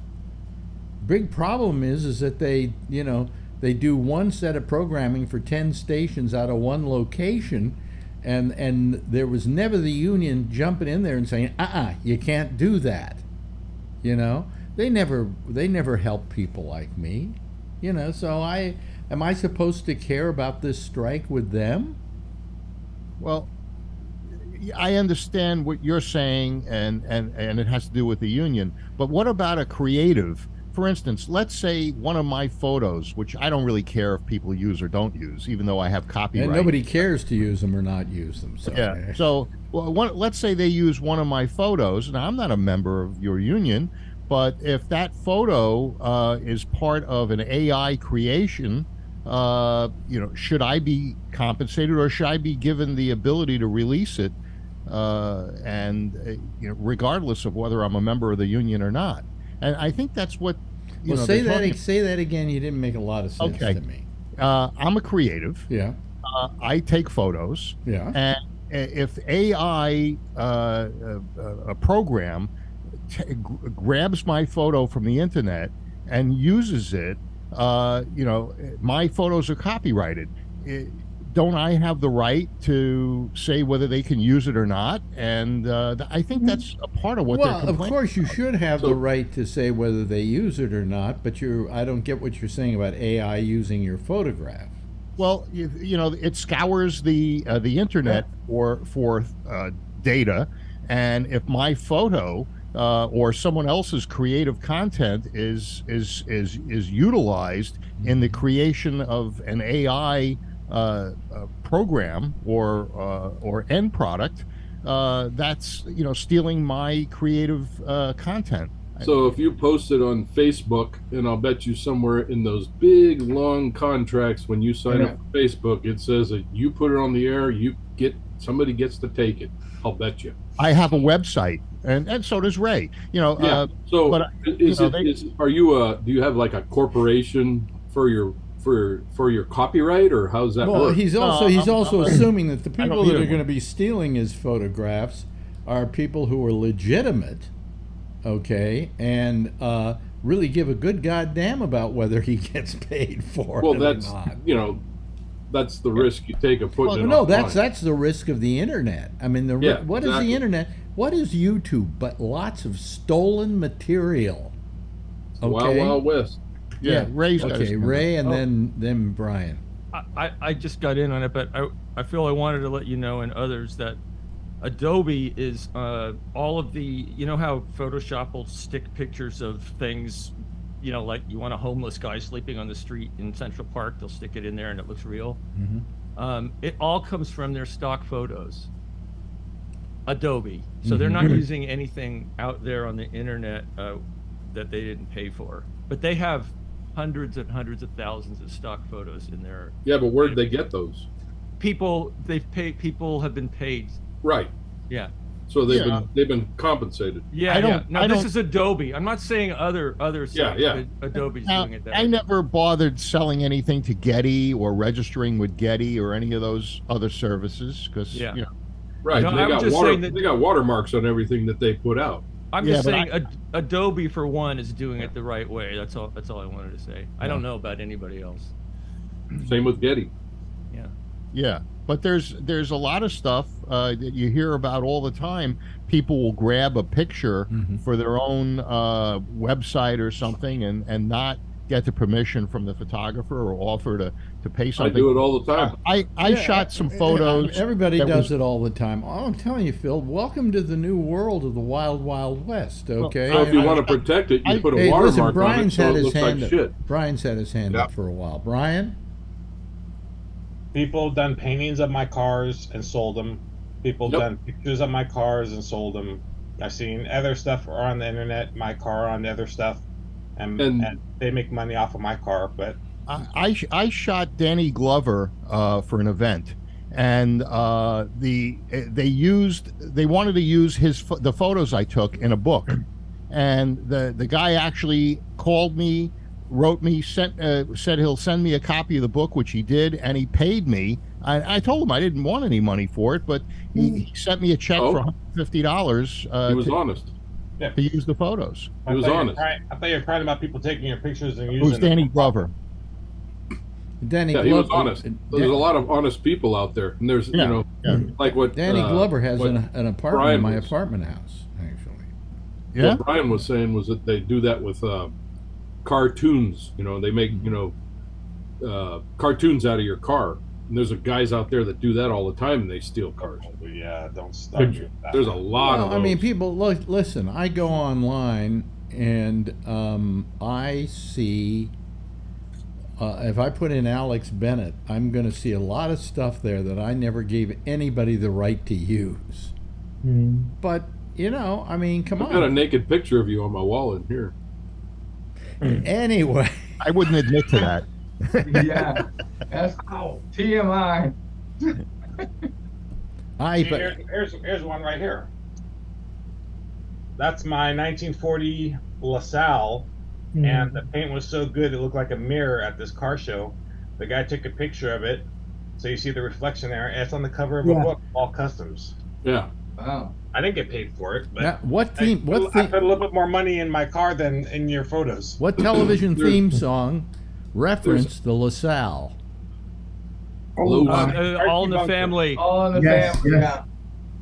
Big problem is that they do one set of programming for 10 stations out of one location, and there was never the union jumping in there and saying, you can't do that. You know, they never help people like me. You know, so am I supposed to care about this strike with them? Well, I understand what you're saying, and it has to do with the union. But what about a creative? For instance, let's say one of my photos, which I don't really care if people use or don't use, even though I have copyright. And nobody cares to use them or not use them. So. Yeah. So, let's say they use one of my photos. Now, I'm not a member of your union, but if that photo is part of an AI creation, should I be compensated, or should I be given the ability to release it, regardless of whether I'm a member of the union or not? And I think that's what. Say that again. You didn't make a lot of sense to me. I'm a creative. Yeah. I take photos. Yeah. And if AI, a program, grabs my photo from the internet and uses it, my photos are copyrighted. Don't I have the right to say whether they can use it or not? And I think that's a part of what they're complaining of course, you about. should have the right to say whether they use it or not, but I don't get what you're saying about AI using your photograph. Well, it scours the internet for data, and if my photo or someone else's creative content is utilized in the creation of an AI program or end product, that's stealing my creative content. So if you post it on Facebook, and I'll bet you somewhere in those big long contracts when you sign up for Facebook, it says that you put it on the air, somebody gets to take it. I'll bet you. I have a website, and so does Ray. Do you have like a corporation for your copyright, or how's that work? He's also assuming that the people that are going to be stealing his photographs are people who are legitimate, okay, and really give a good goddamn about whether he gets paid for it or not. That's the risk you take of putting it online. That's the risk of the internet. I mean, what is the internet? What is YouTube but lots of stolen material? Okay? Wild Wild West. Yeah, Ray's Ray, and then Brian. I just got in on it, but I feel I wanted to let you know and others that Adobe is all of the, how Photoshop will stick pictures of things, like you want a homeless guy sleeping on the street in Central Park, they'll stick it in there and it looks real. Mm-hmm. It all comes from their stock photos. Adobe. So they're not using anything out there on the internet that they didn't pay for. But they have hundreds and hundreds of thousands of stock photos in there. Yeah, but where did they get those? People have been paid. Right. Yeah. So they've been compensated. Yeah. No, this is Adobe. I'm not saying other sites. But Adobe's doing it that way. I never bothered selling anything to Getty or registering with Getty or any of those other services because Right. No, they got watermarks on everything that they put out. I'm just saying Adobe, for one, is doing it the right way. That's all I wanted to say. I don't know about anybody else. Same with Getty. Yeah, but there's a lot of stuff that you hear about all the time. People will grab a picture for their own website or something and not get the permission from the photographer or offer to pay something. I do it all the time. I shot some photos. Everybody does it all the time. Oh, I'm telling you, Phil, welcome to the new world of the Wild Wild West, okay? So if you want to protect it, you put a watermark on it so it looks like shit. Brian's had his hand up for a while. Brian? People have done paintings of my cars and sold them. People have done pictures of my cars and sold them. I've seen other stuff on the internet, my car on other stuff. and they make money off of my car. But I shot Danny Glover for an event, and they wanted to use the photos I took in a book, and the guy actually called me, wrote me, said he'll send me a copy of the book, which he did, and he paid me. I told him I didn't want any money for it, but he sent me a check for $150. He was honest. yeah, To use the photos. He was honest. I thought you were crying about people taking your pictures and It using was Danny Glover. Danny Yeah, Glover, he was honest. There's a lot of honest people out there, and there's like what Danny Glover has what an apartment Brian in my was- apartment house, actually. Yeah. What Brian was saying was that they do that with cartoons. They make cartoons out of your car. And there's guys out there that do that all the time, and they steal cars. Yeah, don't stop you. with that. There's a lot of I mean, those. people listen. I go online and I see. If I put in Alex Bennett, I'm going to see a lot of stuff there that I never gave anybody the right to use. But I mean, come I've got a on. naked picture of you on my wall in here. Anyway, I wouldn't admit to that. Yeah, that's TMI. Here's one right here. That's my 1940 LaSalle, and the paint was so good it looked like a mirror at this car show. The guy took a picture of it, so you see the reflection there. And it's on the cover of a book, all customs. Yeah. Wow. I didn't get paid for it, but now, what theme? I What put a theme? little bit more money in my car than in your photos. What television theme song referenced the LaSalle? Hello. All in the family. All in the Yes, family. yes.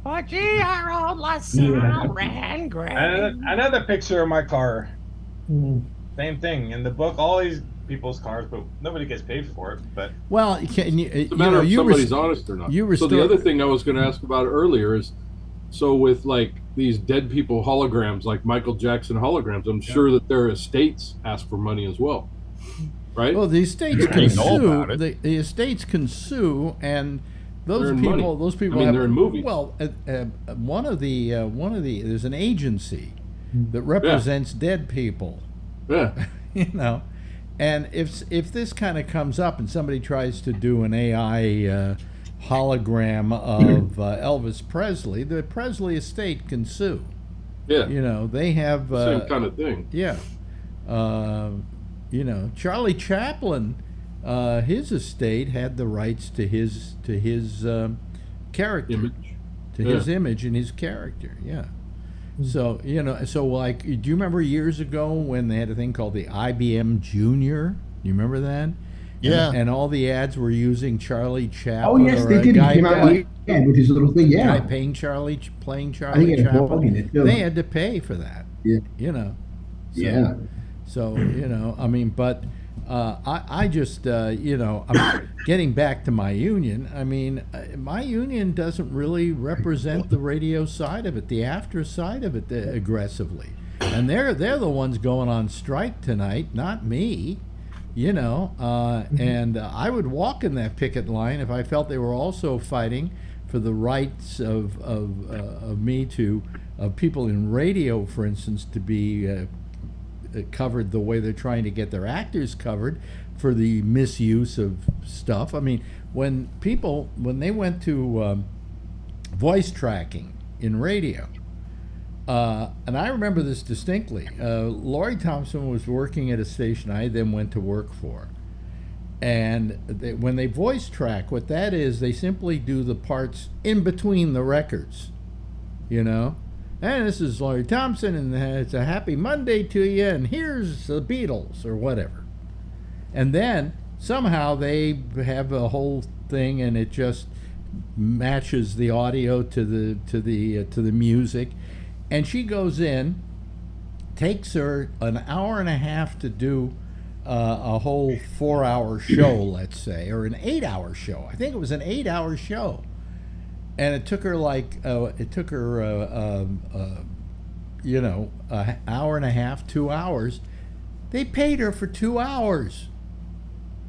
Oh, gee, our old LaSalle ran great. And another picture of my car. Same thing in the book. All these people's cars, but nobody gets paid for it. But Well, can you? It's a matter of somebody's honest or not. you So restore- the other thing I was going to ask about earlier is, so with like these dead people holograms, like Michael Jackson holograms, I'm sure that their estates ask for money as well, right? Well, the estates I can know sue. about it. The estates can sue, and They're those in people. money. Those people. I mean, have, they're in movies. Well, one of the there's an agency that represents dead people. Yeah. And if this kind of comes up and somebody tries to do an AI hologram of Elvis Presley, the Presley estate can sue. Yeah. They have Same kind of thing. yeah. Charlie Chaplin, his estate had the rights to his character, his image and his character. Yeah. So like, do you remember years ago when they had a thing called the IBM Junior? Do you remember that? Yeah. And all the ads were using Charlie Chaplin. Oh yes, or they a did. guy It came out play- with his little thing. Yeah. guy playing Charlie I think Chaplin. it had a dog in it too. They had to pay for that. Yeah. So, So I mean, but I just I'm getting back to my union. I mean, my union doesn't really represent the radio side of it, the after side of it aggressively, and they're the ones going on strike tonight, not me. And I would walk in that picket line if I felt they were also fighting for the rights of people in radio, for instance, to be covered the way they're trying to get their actors covered for the misuse of stuff. I mean, when they went to voice tracking in radio, and I remember this distinctly. Laurie Thompson was working at a station I then went to work for. And when they voice track, what that is, they simply do the parts in between the records, And this is Laurie Thompson, and it's a happy Monday to you, and here's the Beatles, or whatever. And then somehow they have a whole thing, and it just matches the audio to the music. And she goes in, takes her an hour and a half to do a whole 4-hour show, let's say, or an 8-hour show. I think it was an 8-hour show. And it took her an hour and a half, 2 hours. They paid her for 2 hours.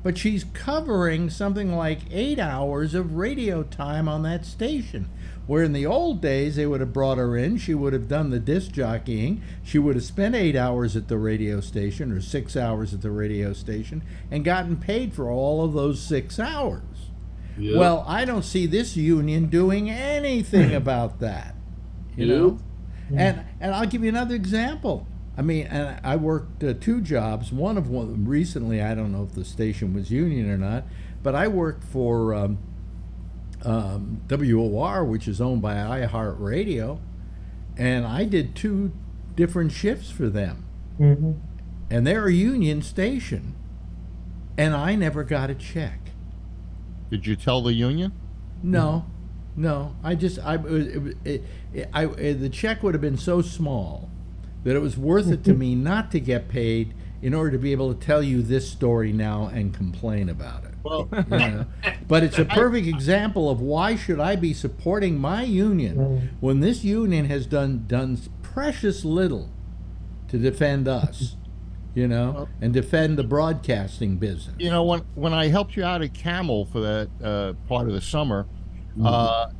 but she's covering something like 8 hours of radio time on that station. Where in the old days, they would have brought her in, she would have done the disc jockeying, she would have spent 8 hours at the radio station or 6 hours at the radio station and gotten paid for all of those 6 hours. Yep. Well, I don't see this union doing anything about that, you know? And I'll give you another example. I mean, and I worked 2 jobs. One of them recently, I don't know if the station was union or not, but I worked for WOR, which is owned by iHeartRadio, and I did 2 different shifts for them. And they're a union station, and I never got a check. Did you tell the union? No. The check would have been so small that it was worth it to me not to get paid in order to be able to tell you this story now and complain about it. Well, you know? But it's a perfect example of why should I be supporting my union when this union has done precious little to defend us, you know, and defend the broadcasting business. You know, when I helped you out at Camel for that part of the summer, I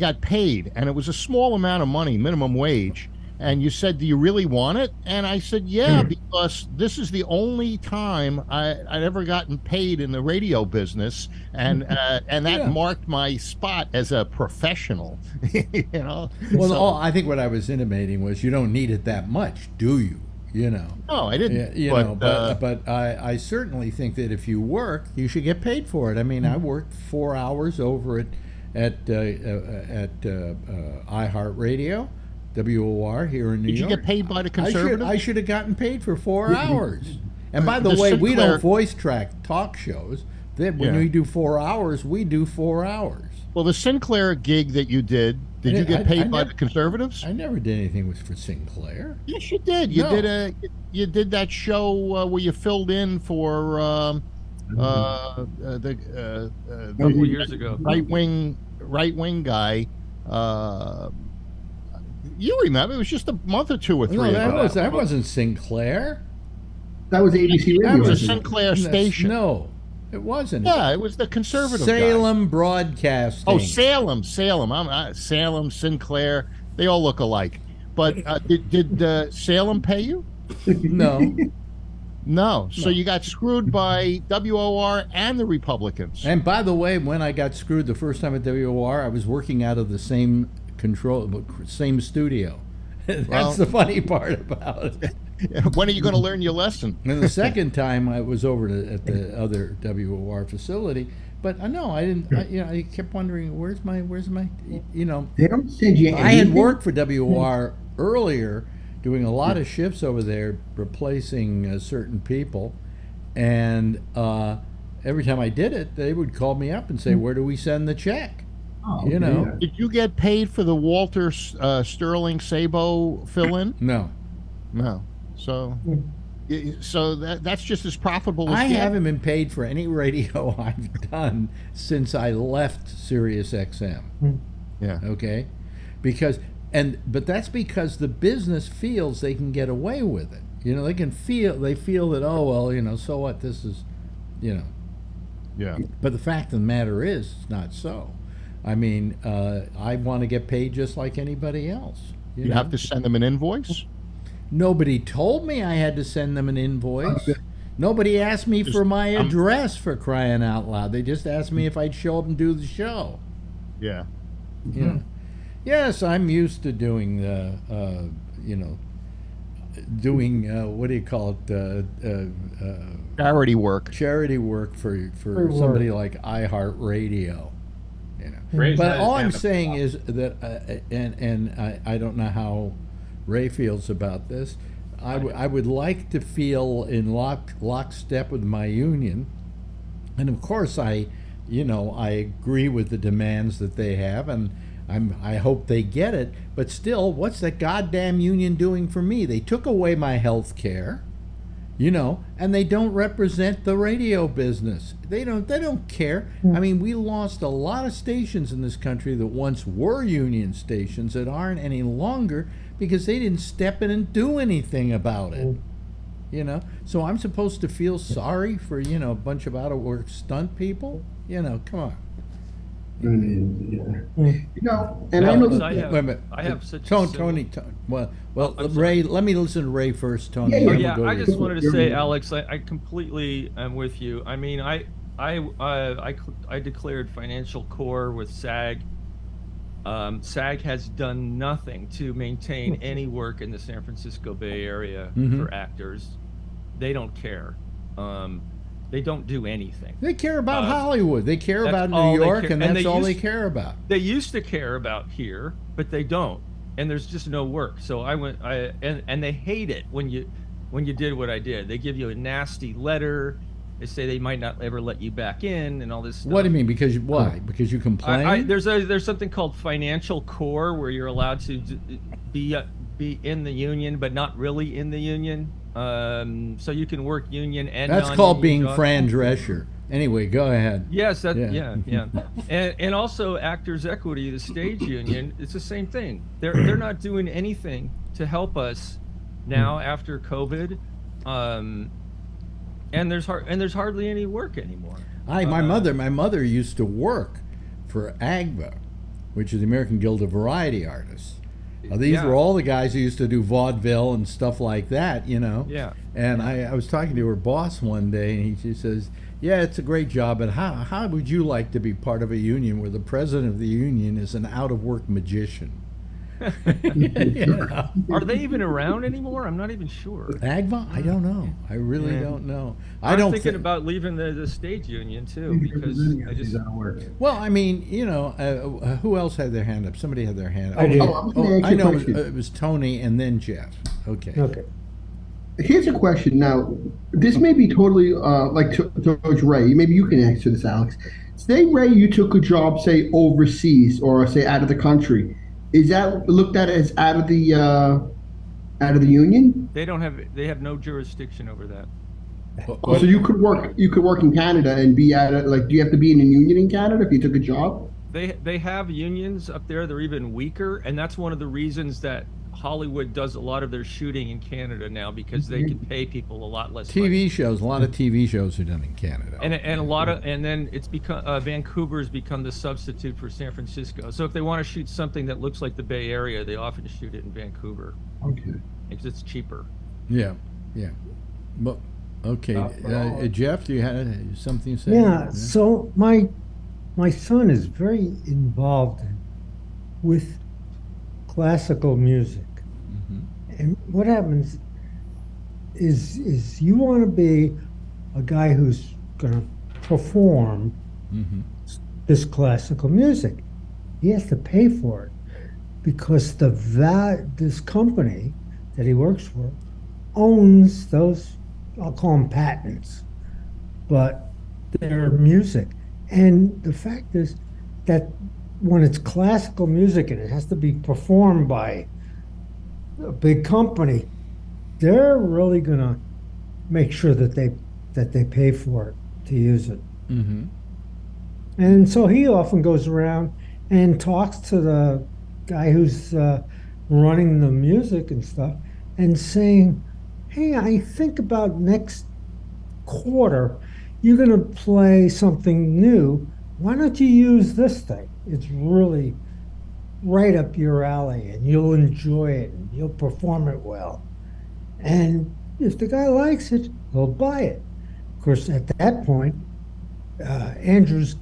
got paid, and it was a small amount of money, minimum wage. And you said, "Do you really want it?" And I said, "Yeah, because this is the only time I'd ever gotten paid in the radio business, and that marked my spot as a professional." You know. Well, so, I think what I was intimating was you don't need it that much, do you? You know. No, I didn't. But I certainly think that if you work, you should get paid for it. I mean, I worked 4 hours over at iHeartRadio. WOR here in New York. Did you get paid by the Conservative? I should have gotten paid for 4 hours. And by the way, Sinclair, we don't voice track talk shows. When we do 4 hours, we do 4 hours. Well, the Sinclair gig that you did you get paid by the Conservatives? I never did anything for Sinclair. Yes, you did. You did that show where you filled in for couple years ago. Right wing guy. You remember? It was just a month or 2 or 3 ago. That wasn't Sinclair. That was ABC Radio. That was a Sinclair station. No, it wasn't. Yeah, it was the Conservative Salem guy. Broadcasting. Oh, Salem. Salem, Sinclair. They all look alike. But did Salem pay you? No. No. So you got screwed by WOR and the Republicans. And by the way, when I got screwed the first time at WOR, I was working out of the same studio. That's the funny part about it. When are you going to learn your lesson? And the second time I was over at the other WOR facility, but no, I didn't. I kept wondering where's my. They don't send you anything? I had worked for WOR earlier, doing a lot of shifts over there, replacing certain people, and every time I did it, they would call me up and say, "Where do we send the check?" You know. Did you get paid for the Walter Sterling Sabo fill-in? No. So that's just as profitable as I haven't been paid for any radio I've done since I left Sirius XM. Yeah. Okay? But that's because the business feels they can get away with it. You know, they feel that, oh well, you know, so what, this is, you know. Yeah. But the fact of the matter is it's not so. I mean, I want to get paid just like anybody else. You have to send them an invoice? Nobody told me I had to send them an invoice. Nobody asked me for my address, for crying out loud. They just asked me if I'd show up and do the show. Yeah. You know? Yes, I'm used to doing, what do you call it? Charity work. Charity work for somebody like iHeartRadio. But all I'm saying is that, and I don't know how Ray feels about this. I would like to feel in lockstep with my union, and of course I agree with the demands that they have, and I hope they get it. But still, what's that goddamn union doing for me? They took away my health care. And they don't represent the radio business. They don't care. I mean, we lost a lot of stations in this country that once were union stations that aren't any longer because they didn't step in and do anything about it. You know, so I'm supposed to feel sorry for a bunch of out of work stunt people. Come on. And Well, I know because that. Wait a minute. I have such a Tony. similar- Well, I'm Ray. sorry. Let me listen to Ray first, Tony. Yeah, then Oh we'll yeah, go I to just you. wanted to say, Alex, I completely am with you. I mean, I declared financial core with SAG. SAG has done nothing to maintain any work in the San Francisco Bay Area for actors. They don't care. They don't do anything. They care about Hollywood. They care that's about all New they York, care- and and that's they all used- they care about. They used to care about here, but they don't. And there's just no work. So and they hate it when you did what I did. They give you a nasty letter. They say they might not ever let you back in and all this stuff. What do you mean? Why? Because you complain? There's something called financial core where you're allowed to be in the union, but not really in the union. So you can work union and That's non-union called being jobs. Fran Drescher. Anyway, go ahead. Yes, yeah. And also Actors Equity, the stage union, it's the same thing. They're not doing anything to help us now after COVID. And there's hardly any work anymore. My mother used to work for AGVA, which is the American Guild of Variety Artists. These were all the guys who used to do vaudeville and stuff like that, Yeah. And I was talking to her boss one day, and she says, "Yeah, it's a great job, but how would you like to be part of a union where the president of the union is an out-of-work magician?" Are they even around anymore? I'm not even sure. AGVA? I don't know. I really don't know. I'm thinking about leaving the stage union too because I just. Well, I mean, who else had their hand up? Somebody had their hand up. I did. I know it was Tony and then Jeff. Okay. Here's a question. Now, this may be totally towards Ray. Maybe you can answer this, Alex. Say, Ray, you took a job, say, overseas or say out of the country. Is that looked at as out of the union? They have no jurisdiction over that. So you could work in Canada and be do you have to be in a union in Canada if you took a job? They have unions up there. They're even weaker, and that's one of the reasons that Hollywood does a lot of their shooting in Canada now because they can pay people a lot less. TV shows, a lot of TV shows are done in Canada, and then it's become Vancouver's become the substitute for San Francisco. So if they want to shoot something that looks like the Bay Area, they often shoot it in Vancouver. Okay, because it's cheaper. Yeah. But okay, Jeff, do you have something to say? Yeah. So my son is very involved with classical music. And what happens is you want to be a guy who's going to perform this classical music. He has to pay for it because this company that he works for owns those, I'll call them patents, but they're music. And the fact is that when it's classical music and it has to be performed by a big company, they're really going to make sure that they pay for it to use it. And so he often goes around and talks to the guy who's running the music and stuff and saying, "Hey, I think about next quarter you're going to play something new. Why don't you use this thing? It's really right up your alley and you'll enjoy it and you'll perform it well." And if the guy likes it, he'll buy it. Of course, at that point, Andrew's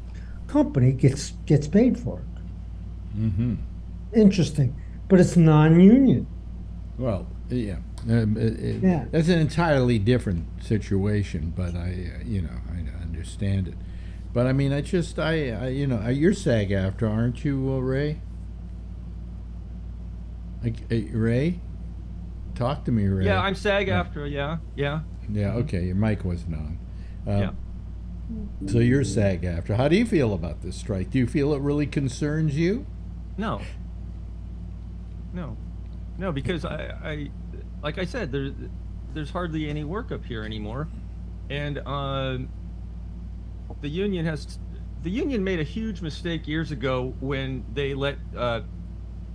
company gets paid for it. Interesting. But it's non-union. Well, yeah. That's an entirely different situation, but I understand it. But I mean, you're SAG-AFTRA, aren't you, Ray? Ray, talk to me, Ray. Yeah, I'm SAG-AFTRA. Yeah. Okay, your mic wasn't on. Yeah. So you're SAG-AFTRA. How do you feel about this strike? Do you feel it really concerns you? No, because I like I said, there's hardly any work up here anymore, and the union made a huge mistake years ago when they let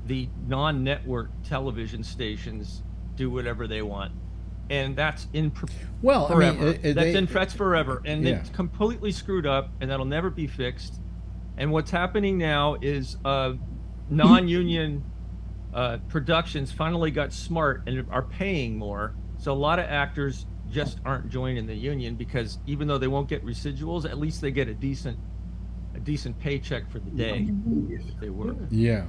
the non-network television stations do whatever they want. and that's in well, forever. I mean, that's in frets forever, and yeah. it's completely screwed up, and that'll never be fixed. And what's happening now is non-union productions finally got smart and are paying more. So a lot of actors just aren't joining the union because even though they won't get residuals, at least they get a decent paycheck for the day if they work. Yeah.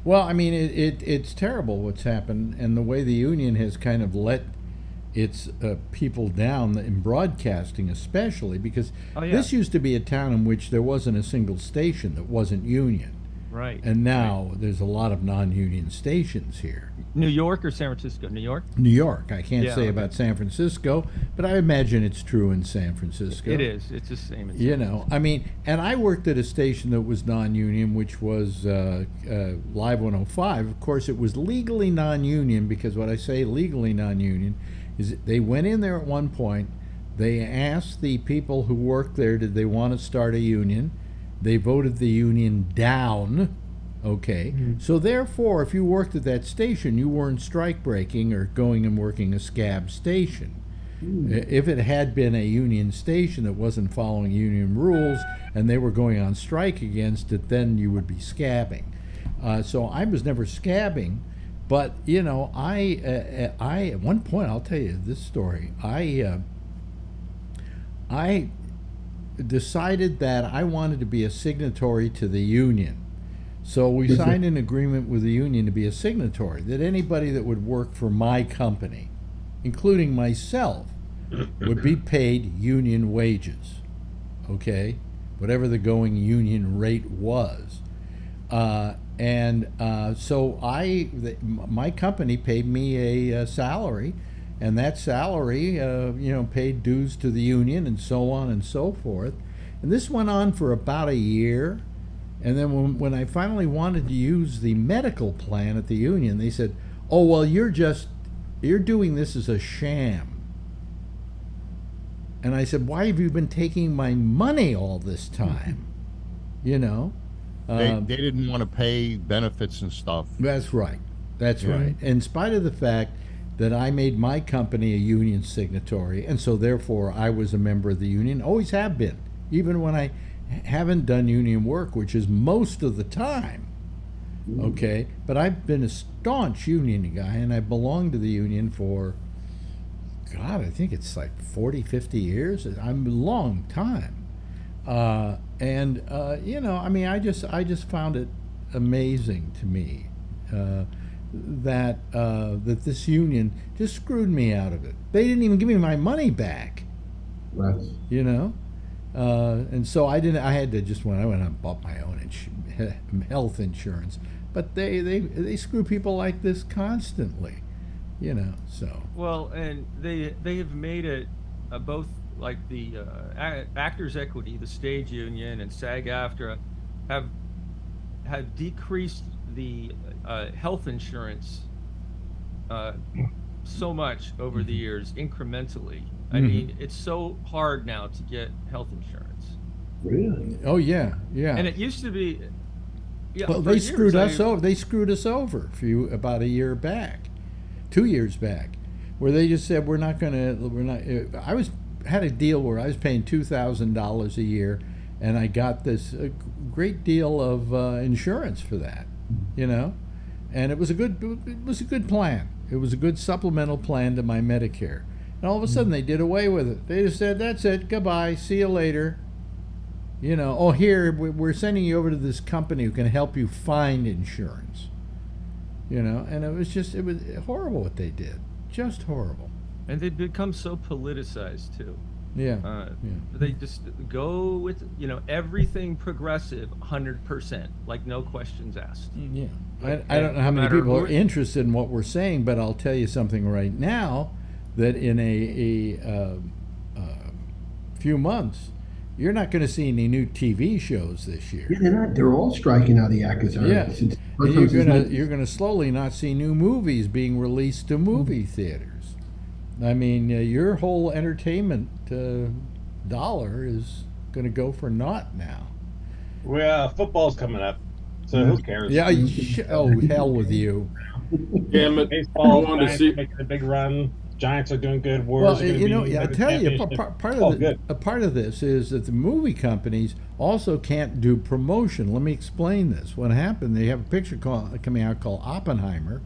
Well, I mean, it's terrible what's happened, and the way the union has kind of let its people down in broadcasting, especially because this used to be a town in which there wasn't a single station that wasn't union. Right. And now there's a lot of non-union stations here. New York or San Francisco? New York? New York. I can't say about San Francisco, but I imagine it's true in San Francisco. It is. It's the same as you know, I mean, and I worked at a station that was non-union, which was Live 105. Of course, it was legally non-union because what I say legally non-union is they went in there at one point, they asked the people who worked there, did they want to start a union? They voted the union down, okay? So therefore, if you worked at that station, you weren't strike breaking or going and working a scab station. If it had been a union station that wasn't following union rules and they were going on strike against it, then you would be scabbing. So I was never scabbing, but you know, I at one point, I'll tell you this story. I decided that I wanted to be a signatory to the union. So we signed an agreement with the union to be a signatory, that anybody that would work for my company, including myself, would be paid union wages, okay? Whatever the going union rate was. So my company paid me a salary, and that salary, paid dues to the union and so on and so forth. And this went on for about a year. And then when I finally wanted to use the medical plan at the union, they said, "Oh, well, you're doing this as a sham." And I said, "Why have you been taking my money all this time?" You know? They didn't want to pay benefits and stuff. That's right. That's right. In spite of the fact that I made my company a union signatory, and so therefore I was a member of the union, always have been, even when I haven't done union work, which is most of the time, okay? But I've been a staunch union guy, and I belonged to the union for, God, I think it's like 40, 50 years. I'm a long time. I just found it amazing to me that this union just screwed me out of it. They didn't even give me my money back. Right. You know, and so I had to just I went and bought my own health insurance. But they screw people like this constantly. You know, so. Well, and they have made it both like the Actors Equity, the stage union, and SAG-AFTRA have decreased the health insurance so much over the years, incrementally. I mean, it's so hard now to get health insurance. Really? Oh yeah, yeah. And it used to be. Yeah, well, they screwed us over. They screwed us over about a year back, 2 years back, where they just said we're not. I had a deal where I was paying $2,000 a year, and I got this great deal of insurance for that, you know, and it was a good plan. It was a good supplemental plan to my Medicare, and all of a sudden they did away with it. They just said, "That's it, goodbye, see you later." You know, oh, here we're sending you over to this company who can help you find insurance. You know, and it was horrible what they did, just horrible. And they've become so politicized too. Yeah. They just go with everything progressive 100%, like no questions asked. Yeah. I don't know how many people are interested in what we're saying, but I'll tell you something right now, that in a few months, you're not going to see any new TV shows this year. Yeah, they're not. They're all striking out, the actors are. Yeah. And you're going to slowly not see new movies being released to movie theaters. I mean, your whole entertainment dollar is going to go for naught now. Well, football's coming up, so who cares? Yeah, hell with you. Damn it! Baseball, making a big run. Giants are doing good. Well, Warriors are you know, be I'll the tell you, championship. part of this is that the movie companies also can't do promotion. Let me explain this. What happened? They have a picture coming out called Oppenheimer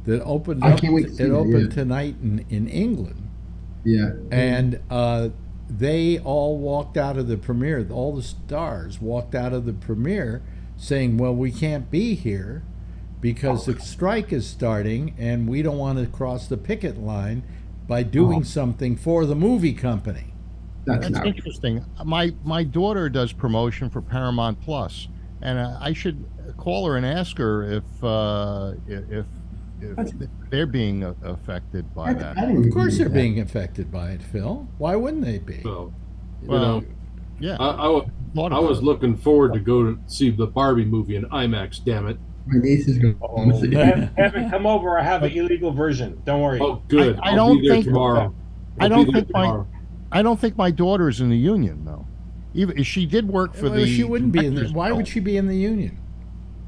that opened I up. can't wait to see It that, opened yeah. tonight in England, Yeah. and they all walked out of the premiere. All the stars walked out of the premiere saying, "Well, we can't be here because the strike is starting, and we don't want to cross the picket line by doing something for the movie company." That's not interesting. My daughter does promotion for Paramount Plus, and I should call her and ask her if they're being affected by that. Of course, they're being affected by it, Phil. Why wouldn't they be? So, you Well, know, yeah. I was looking forward to go to see the Barbie movie in IMAX. Damn it! My niece is going to see it. Haven't come over. I have an illegal version. Don't worry. Oh, good. I I'll don't be there think tomorrow. I I'll don't be there think my tomorrow. I don't think my daughter's in the union though. Even she did work for Well, the. she wouldn't be in the. Directors Why Guild. would she be in the union?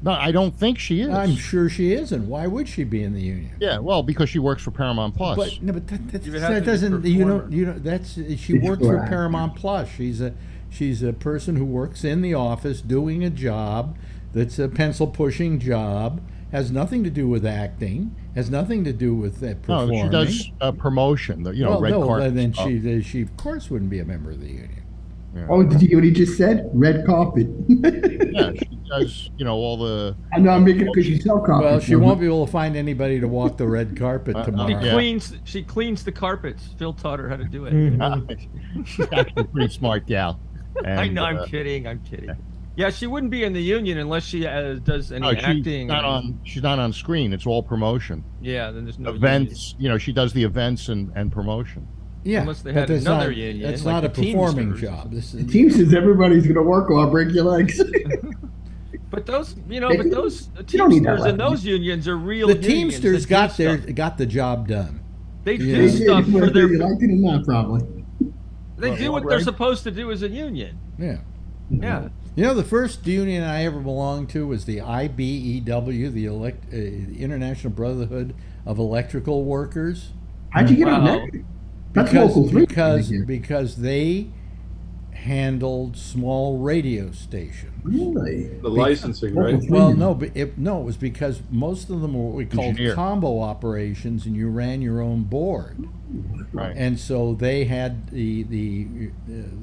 No, I don't think she is. I'm sure she isn't. Why would she be in the union? Yeah, well, because she works for Paramount Plus. But no, but that You would have to be doesn't. You know. That's she It's works for correct. Paramount Plus. She's a person who works in the office doing a job that's a pencil pushing job. Has nothing to do with acting. Has nothing to do with performing. No, she does promotion. You know, well, red no, carpet. then stuff. she of course wouldn't be a member of the union. Oh, did you hear what he just said? Red carpet. Yeah, she does. You know, all the. I know I'm making it because you sell carpet. Well, she won't be able to find anybody to walk the red carpet She tomorrow. She cleans the carpets. Phil taught her how to do it. She's actually a pretty smart gal. I And, know. I'm kidding. Yeah, she wouldn't be in the union unless she does any No, acting. she's not on screen. It's all promotion. Yeah, then there's no Events. You know, she does the events and promotion. Yeah, Unless they but had that's another not, union, That's like not the a performing Teamsters. job. This The is team says everybody's going to work or I'll break your legs. But those, They- but those you don't need that Teamsters and level. those unions are real. the unions Teamsters that do stuff. got the job done. They Yeah. do stuff for Whether their. you liked it or not, probably. They do what they're supposed to do as a union. Yeah. Yeah. You know, the first union I ever belonged to was the IBEW, the International Brotherhood of Electrical Workers. How'd you get on Wow. that? That's local three. Because they handled small radio stations. Really? The licensing, right? Well, no, but it was because most of them were what we called Engineer. combo operations, and you ran your own board. Right. And so they had the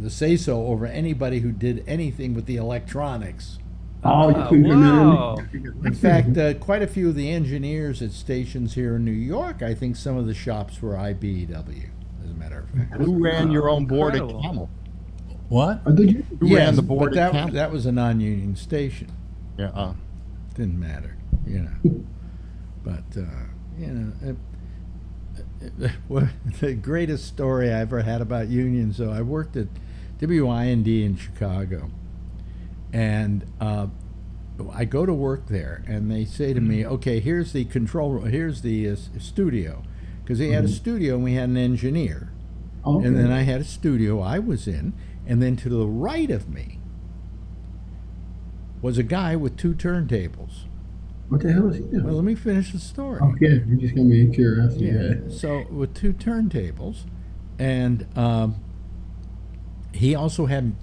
say so over anybody who did anything with the electronics. Oh, you couldn't come Wow. In fact, quite a few of the engineers at stations here in New York, I think some of the shops were IBEW, as a matter of fact. Who ran your own board at Incredible. Camel? What? Oh, did you? Who Yes, ran the board but at Camel? that was a non-union station. Yeah. Didn't matter, you know. But you know, the greatest story I ever had about unions. So I worked at WIND in Chicago, and I go to work there, and they say to me, "Okay, here's the control room. Here's the studio," because they had a studio and we had an engineer, Okay. and then I had a studio I was in, and then to the right of me was a guy with two turntables. What the hell is he doing? Well, let me finish the story. Okay, you're just gonna be curious. Yeah. So with two turntables, and he also had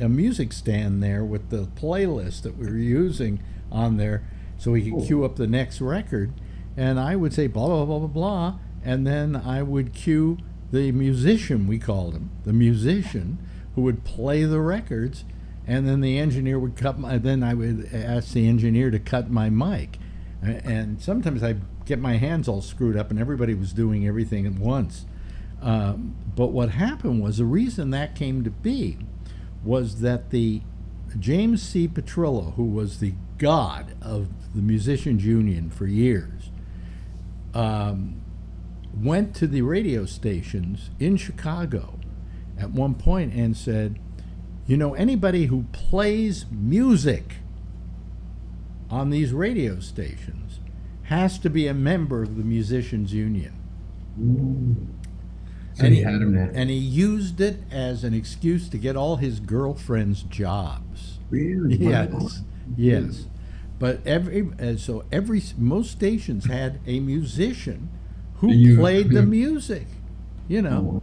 a music stand there with the playlist that we were using on there, so he could cue up the next record. And I would say blah blah blah blah blah, and then I would cue the musician, we called him the musician, who would play the records. And then the engineer would then I would ask the engineer to cut my mic. And sometimes I'd get my hands all screwed up and everybody was doing everything at once. But what happened was, the reason that came to be was that the James C. Petrillo, who was the god of the Musicians Union for years, went to the radio stations in Chicago at one point and said, "You know, anybody who plays music on these radio stations has to be a member of the Musicians Union." So he had him there. And he used it as an excuse to get all his girlfriends jobs. Really? Yes. But most stations had a musician who played the music, you know.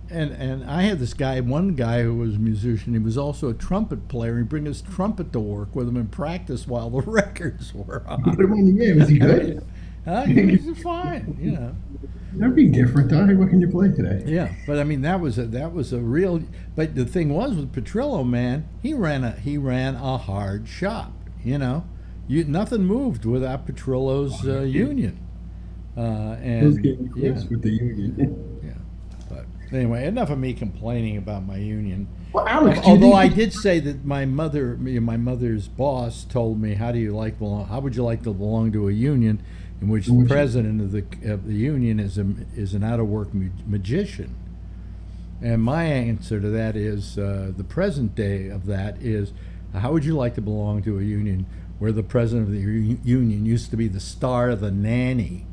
And I had this guy, one guy who was a musician. He was also a trumpet player. He'd bring his trumpet to work with him and practice while the records were on. Was he good? He was fine, you know. That'd be different, huh? What can you play today? Yeah, but I mean that was a real. But the thing was with Petrillo, man, he ran a hard shop. You know, nothing moved without Petrillo's union. And with the union. Yeah, but anyway, enough of me complaining about my union. Well, Alex, although I did say that my mother's boss told me, how would you like to belong to a union in which the president of the union is an out of work magician? And my answer to that is the present day of that is, how would you like to belong to a union where the president of the union used to be the star of The Nanny?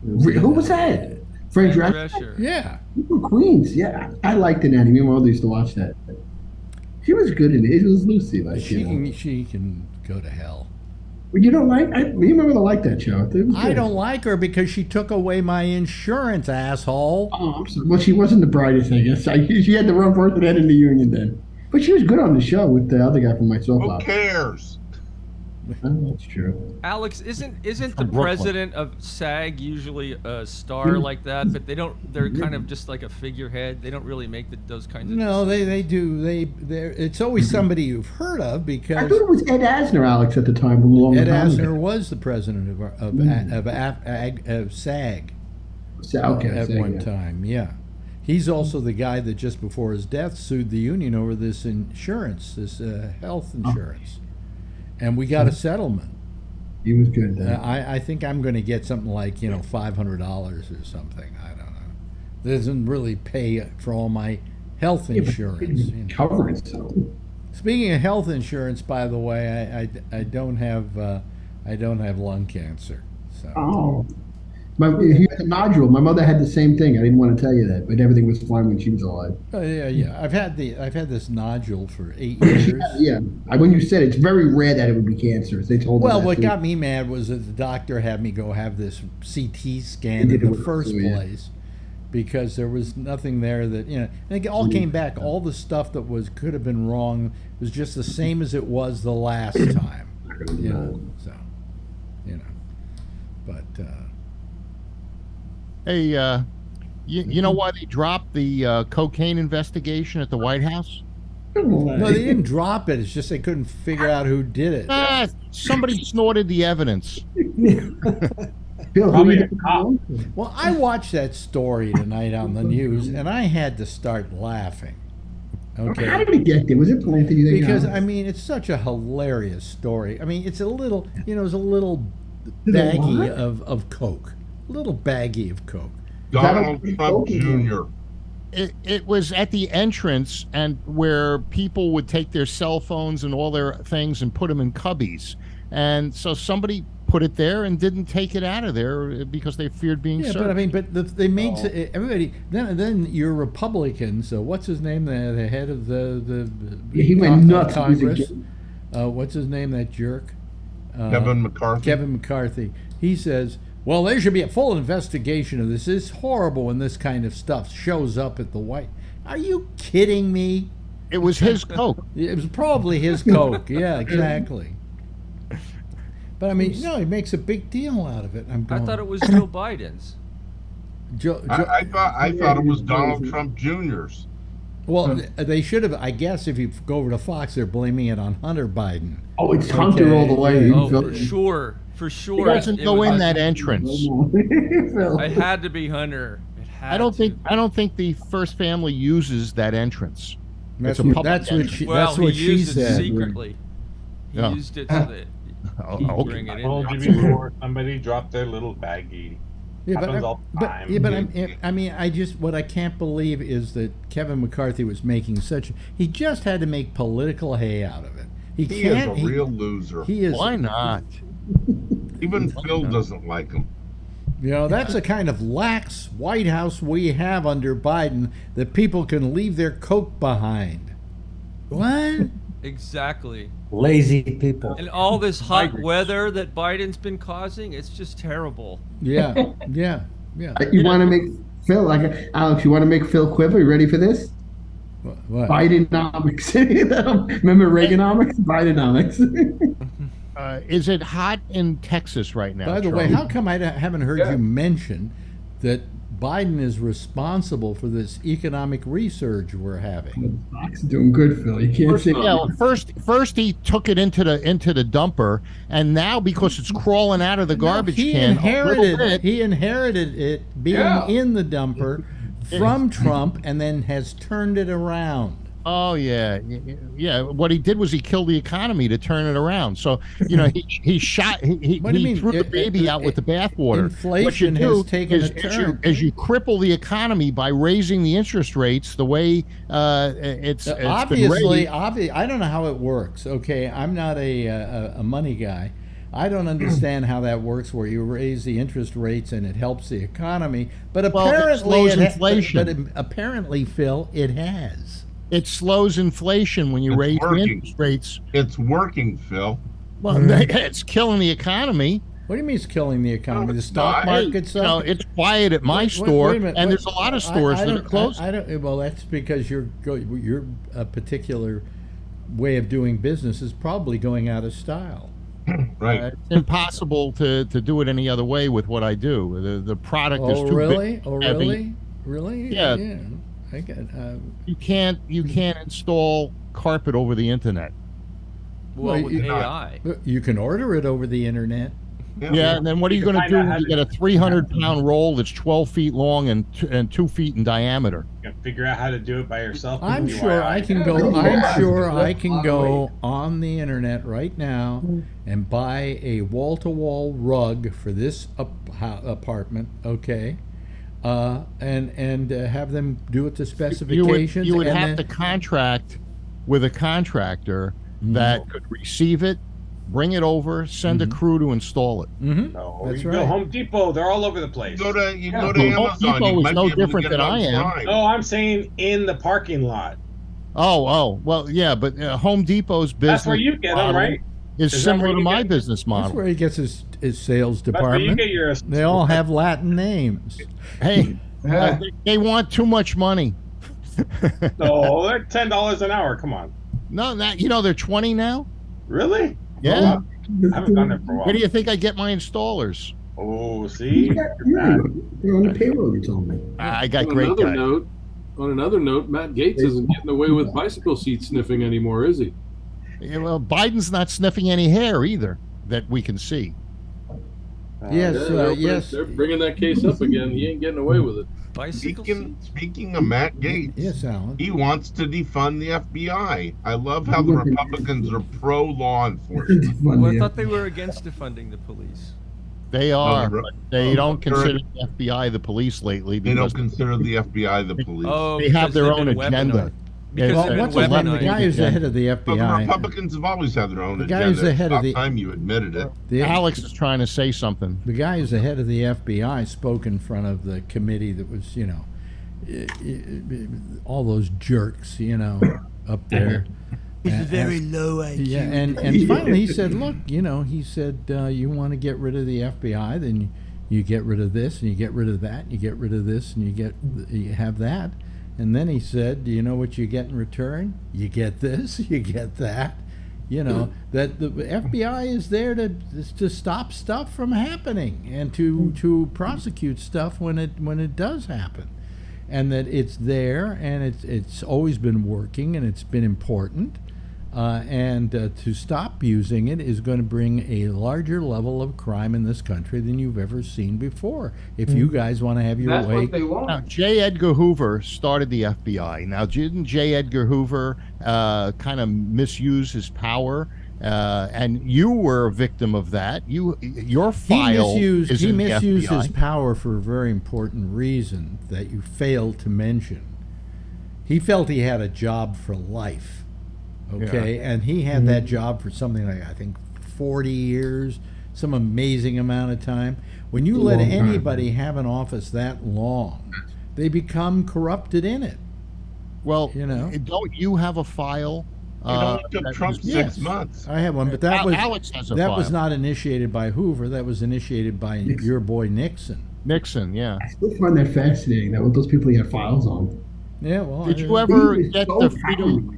Who was that? Frank Drescher? Yeah. Queens, yeah. I liked The Nanny. Me and my mother used to watch that. She was good in it. It was Lucy. She can go to hell. Well, you don't like? Me and my mother liked that show. I don't like her because she took away my insurance, asshole. Oh, I'm sorry. Well, she wasn't the brightest, I guess. She had the wrong person head in the union then. But she was good on the show with the other guy from my soap opera. Who cares? That's true. Alex, isn't the president of SAG usually a star like that? But they're kind of just like a figurehead. They don't really make those kinds of. No, they do. It's always somebody you've heard of because. I thought it was Ed Asner, Alex, at the time. Ed Asner was the president of SAG. At one time, yeah. He's also the guy that just before his death sued the union over this insurance, this health insurance. And we got a settlement. He was good then. I think I'm going to get something like, $500 or something. I don't know. It doesn't really pay for all my health insurance. Cover it, so. Speaking of health insurance, by the way, I don't have lung cancer. So. Oh. He had a nodule. My mother had the same thing. I didn't want to tell you that, but everything was fine when she was alive. Oh yeah. I've had this nodule for 8 years. Yeah. When you said it's very rare that it would be cancerous. They told me. Well, what got me mad was that the doctor had me go have this CT scan in the first place because there was nothing there that and it all came back. All the stuff that could have been wrong was just the same as it was the last time. But. Hey, you know why they dropped the cocaine investigation at the White House? No, they didn't drop it. It's just they couldn't figure out who did it. Somebody snorted the evidence. Well, I watched that story tonight on the news, and I had to start laughing. Okay. How did it get there? Was it planted? Because it's such a hilarious story. I mean, it's a little, it's a little baggie of coke. Little baggie of coke. Donald Trump Jr. It was at the entrance and where people would take their cell phones and all their things and put them in cubbies. And so somebody put it there and didn't take it out of there because they feared being searched. They made everybody. Then you're Republican. So what's his name? The head of the he went nuts. Congress. What's his name? That jerk. Kevin McCarthy. Kevin McCarthy. He says, well, there should be a full investigation of this. It's horrible when this kind of stuff shows up at the White. Are you kidding me? It was his coke. It was probably his coke. Yeah, exactly. But he makes a big deal out of it. I thought it was Joe Biden's. I thought it was Donald Trump Jr.'s. Well, they should have. I guess if you go over to Fox, they're blaming it on Hunter Biden. Oh, it's Hunter all the way. Oh, for sure. For sure. He doesn't go in that entrance. It had to be Hunter. I don't think the first family uses that entrance. That's what she said. Secretly. He used it so that he'd bring it in. I told you before, somebody dropped their little baggie. What I can't believe is that Kevin McCarthy was making he just had to make political hay out of it. He is a real loser. He is. Why not? Even Phil doesn't like him. That's the kind of lax White House we have under Biden, that people can leave their coke behind. What? Exactly. Lazy people. And all this hot weather that Biden's been causing, it's just terrible. Yeah, yeah. Yeah. You want to make Phil, like Alex, you want to make Phil quiver? You ready for this? What? Bidenomics. Remember Reaganomics? Bidenomics. Is it hot in Texas right now? By the Charlie? way, how come I haven't heard you mention that Biden is responsible for this economic resurge we're having? Stock's doing good, Phil. You can't say. Yeah, first he took it into the dumper, and now because it's crawling out of the garbage can, he inherited it being in the dumper from Trump, and then has turned it around. Oh yeah. What he did was he killed the economy to turn it around. So he threw the baby out with the bathwater. Inflation has taken a turn. As you cripple the economy by raising the interest rates the way it's obviously. I don't know how it works. Okay, I'm not a money guy. I don't understand how that works, where you raise the interest rates and it helps the economy. But apparently, inflation. Apparently, Phil, it has. It slows inflation when you raise the interest rates. It's working, Phil. Well, it's killing the economy. What do you mean it's killing the economy? The stock market's up? It's quiet at my store, and there's a lot of stores that are closed. Well, that's because your particular way of doing business is probably going out of style. Right. It's impossible to do it any other way with what I do. The product is too big. Oh, heavy. really? Yeah. I get. You can't install carpet over the internet. Well, with AI, you can order it over the internet. Yeah, and then what are you going to do when you get a 300-pound roll that's 12 feet long and 2 feet in diameter? You can figure out how to do it by yourself. I'm sure I can go. I'm sure I can go on the internet right now and buy a wall-to-wall rug for this apartment. Okay. And have them do it to specifications. You would have to contract with a contractor that could receive it, bring it over, send a crew to install it. No, That's you right. Go Home Depot, they're all over the place. You go to Amazon. Home Depot is no different than I am. No, I'm saying in the parking lot. Oh, well, yeah, but Home Depot's business. That's where you get them, right? Is similar to my business model. That's where he gets his sales department. That's where you get They all have Latin names. Hey, they want too much money. No, they're $10 an hour. Come on. No, they're 20 now. Really? Yeah. I haven't done that for a while. Where do you think I get my installers? Oh, see? You're on the payroll, you told me. I got great guys. On another note, Matt Gaetz isn't getting away with bicycle seat sniffing anymore, is he? Yeah, well, Biden's not sniffing any hair either that we can see. Yes. They're bringing that case up again. He ain't getting away with it. Speaking of Matt Gaetz, yes, Alan. He wants to defund the FBI. I love how the Republicans are pro law enforcement. Well, I thought they were against defunding the police. They are, but they don't consider the FBI the police lately. They don't consider the FBI the police. Oh, they have their own agenda. What's the name? The guy who's the head of the FBI. But the Republicans have always had their own agenda. The guy who's the head of the. Time you admitted it. Alex is trying to say something. The guy who's the head of the FBI spoke in front of the committee that was, all those jerks, up there. He's a very low IQ. Yeah, and finally he said, look, he said, you want to get rid of the FBI, then you get rid of this, and you get rid of that, and you get rid of this, and you have that. And then he said, do you know what you get in return? You get this, you get that. That the FBI is there to stop stuff from happening and to prosecute stuff when it does happen. And that it's there and it's always been working and it's been important. And to stop using it is going to bring a larger level of crime in this country than you've ever seen before. If you guys want to have your way. What they want. Now, J. Edgar Hoover started the FBI. Now, didn't J. Edgar Hoover kind of misuse his power? And you were a victim of that. Your file is in the FBI. He misused his power for a very important reason that you failed to mention. He felt he had a job for life. Okay, and he had that job for something like, I think, 40 years, some amazing amount of time. When you let anybody have an office that long, they become corrupted in it. Well, don't you have a file? It took Trump 6 months. I have one, but Alex has a that file. was not initiated by Hoover. That was initiated by your boy Nixon. Nixon, yeah. I still find that fascinating. That what those people he had files on. Yeah, well, Did you ever get so the freedom? powerful.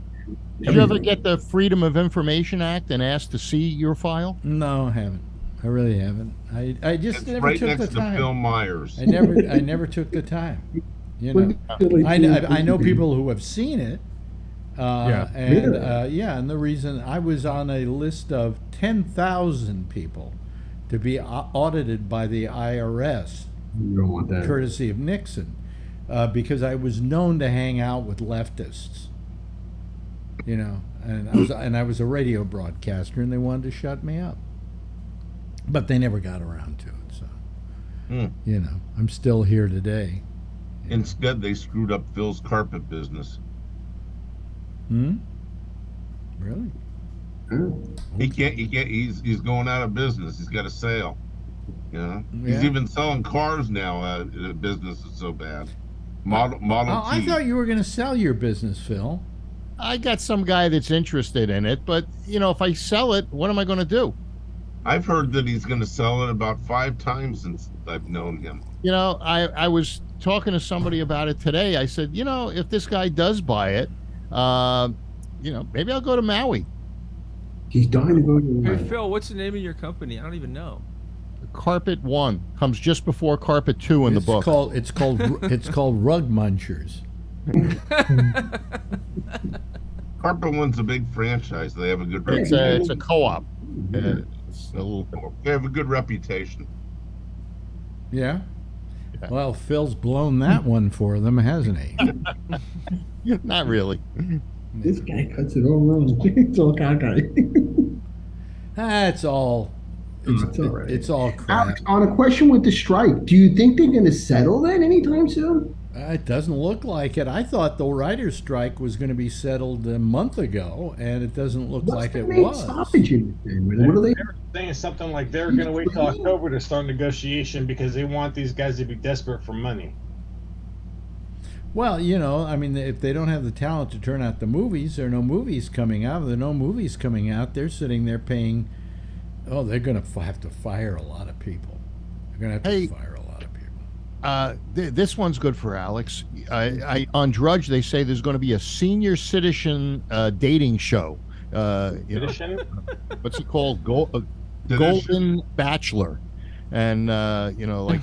Did you ever get the Freedom of Information Act and ask to see your file? No, I haven't. I really haven't. I just It's never right took next the to time. Phil Myers. I never took the time. You know, I know people who have seen it. And the reason I was on a list of 10,000 people to be audited by the IRS, You don't want that. courtesy of Nixon, because I was known to hang out with leftists. You know, and I was a radio broadcaster, and they wanted to shut me up, but they never got around to it. So, you know, I'm still here today. Instead, they screwed up Phil's carpet business. Really? He can't. He's going out of business. He's got a sale. You know, he's even selling cars now. The business is so bad. Model T. I thought you were going to sell your business, Phil. I got some guy that's interested in it, but you know, if I sell it, what am I going to do? I've heard that he's going to sell it about 5 times since I've known him. You know, I was talking to somebody about it today. I said, you know, if this guy does buy it, you know, maybe I'll go to Maui. He's dying to go to Hey, Maui. Phil, what's the name of your company? I don't even know. Carpet 1 comes just before Carpet 2 in the book. It's called Rug Munchers. Carpet One's a big franchise. They have a good It's reputation. a co-op. It's a little, They have a good reputation. Yeah. Well, Phil's blown that one for them, hasn't he? not really. This guy cuts it all wrong. It's all cockeyed. That's all. It's all right. It's all crap. Alex, on a question with the strike, do you think they're going to settle that anytime soon? It doesn't look like it. I thought the writer's strike was going to be settled a month ago, and it doesn't look like it was. Stoppage in it then? What are they? They're saying something like they're going to wait till October to start negotiation because they want these guys to be desperate for money. Well, you know, I mean, if they don't have the talent to turn out the movies, there are no movies coming out. If there are no movies coming out, they're sitting there paying. Oh, they're going to have to fire a lot of people. They're going to have to fire a lot of people. This one's good for Alex. On Drudge, they say there's going to be a senior citizen dating show. You know, what's it called? Golden Bachelor, and you know, like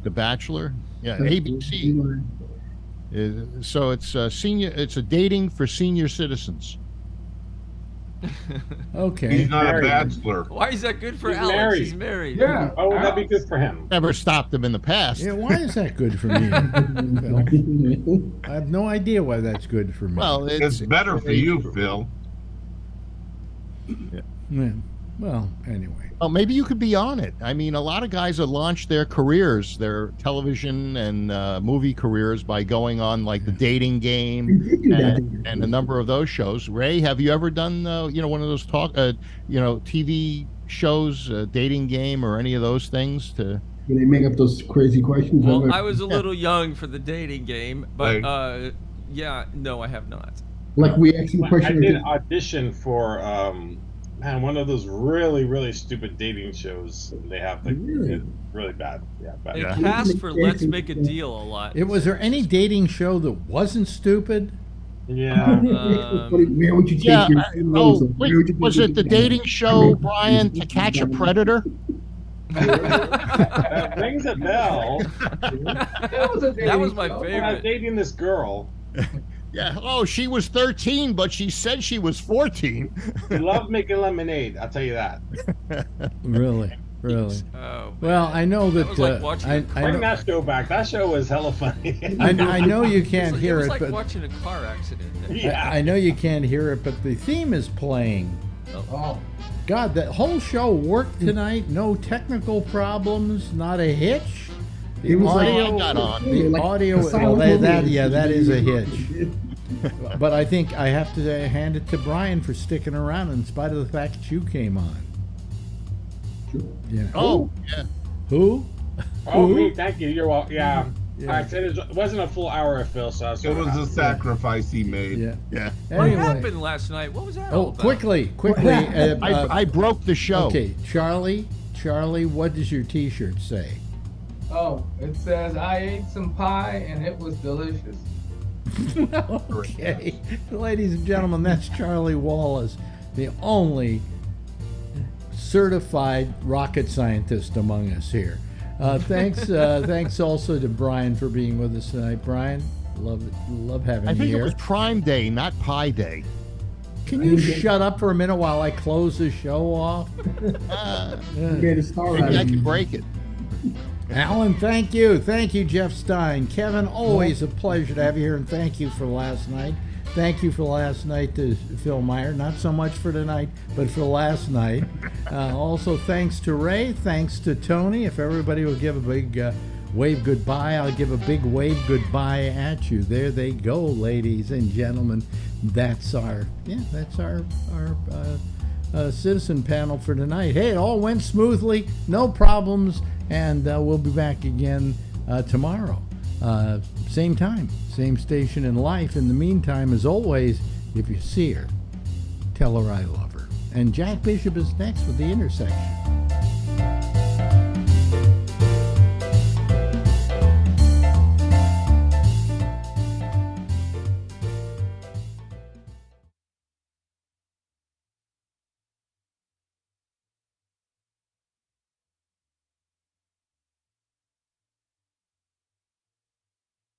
The Bachelor. Yeah, ABC. So it's senior. It's a dating for senior citizens. Okay. He's not a bachelor. Why is that good for He's Alex? married. He's married. Yeah. Oh, that'd be good for him. Never stopped him in the past. Yeah, why is that good for me? Phil? I have no idea why that's good for me. Well, It's better for you, Phil. Yeah. Well, anyway. Well, maybe you could be on it. I mean, a lot of guys have launched their careers, their television and movie careers, by going on like The Dating Game and a number of those shows. Ray, have you ever done, you know, one of those you know, TV shows, Dating Game, or any of those things to? When they make up those crazy questions. Well, I was a little young for The Dating Game, but yeah, no, I have not. Like we asked you a question. I did audition for one of those really, really stupid dating shows. They have like really bad. Yeah, bad. It passed for Let's Make a Deal a lot. Was there any dating show that wasn't stupid? Yeah. Where would you take your wait, was it the dating show, Brian, To Catch a Predator? That rings a bell. That was my favorite. I was dating this girl. Yeah. Oh, she was 13, but she said she was 14. She loved making lemonade. I'll tell you that. Really? Oh, well, I know that. was like watching Bring that show back. That show was hella funny. I know you can't hear it. it, It was like but watching a car accident. Yeah. I know you can't hear it, but the theme is playing. Oh. God, that whole show worked tonight. No technical problems, not a hitch. The audio got on. The audio. Well, that is a hitch. But I think I have to hand it to Brian for sticking around in spite of the fact that you came on. Yeah. Oh, yeah. Who? Oh, me. Thank you. You're welcome. Yeah. I said it wasn't a full hour of Phil, so I was It was a sacrifice he made. Yeah. What Anyway. happened last night? What was that all about? Quickly. I broke the show. Okay, Charlie, what does your T-shirt say? Oh, it says, I ate some pie and it was delicious. Okay. Ladies and gentlemen, that's Charlie Wallace, the only certified rocket scientist among us here. Thanks also to Brian for being with us tonight. Brian, love having you I think here. it was Prime Day, not Pie Day. Can you shut up for a minute while I close the show off? Maybe I can break it. Alan, thank you. Thank you, Jeff Stein. Kevin, always a pleasure to have you here, and thank you for last night. Thank you for last night to Phil Meyer. Not so much for tonight, but for last night. Also, thanks to Ray. Thanks to Tony. If everybody will give a big wave goodbye, I'll give a big wave goodbye at you. There they go, ladies and gentlemen. That's our citizen panel for tonight. Hey, it all went smoothly, no problems, and we'll be back again tomorrow. Same time, same station in life. In the meantime, as always, if you see her, tell her I love her. And Jack Bishop is next with The Intersection.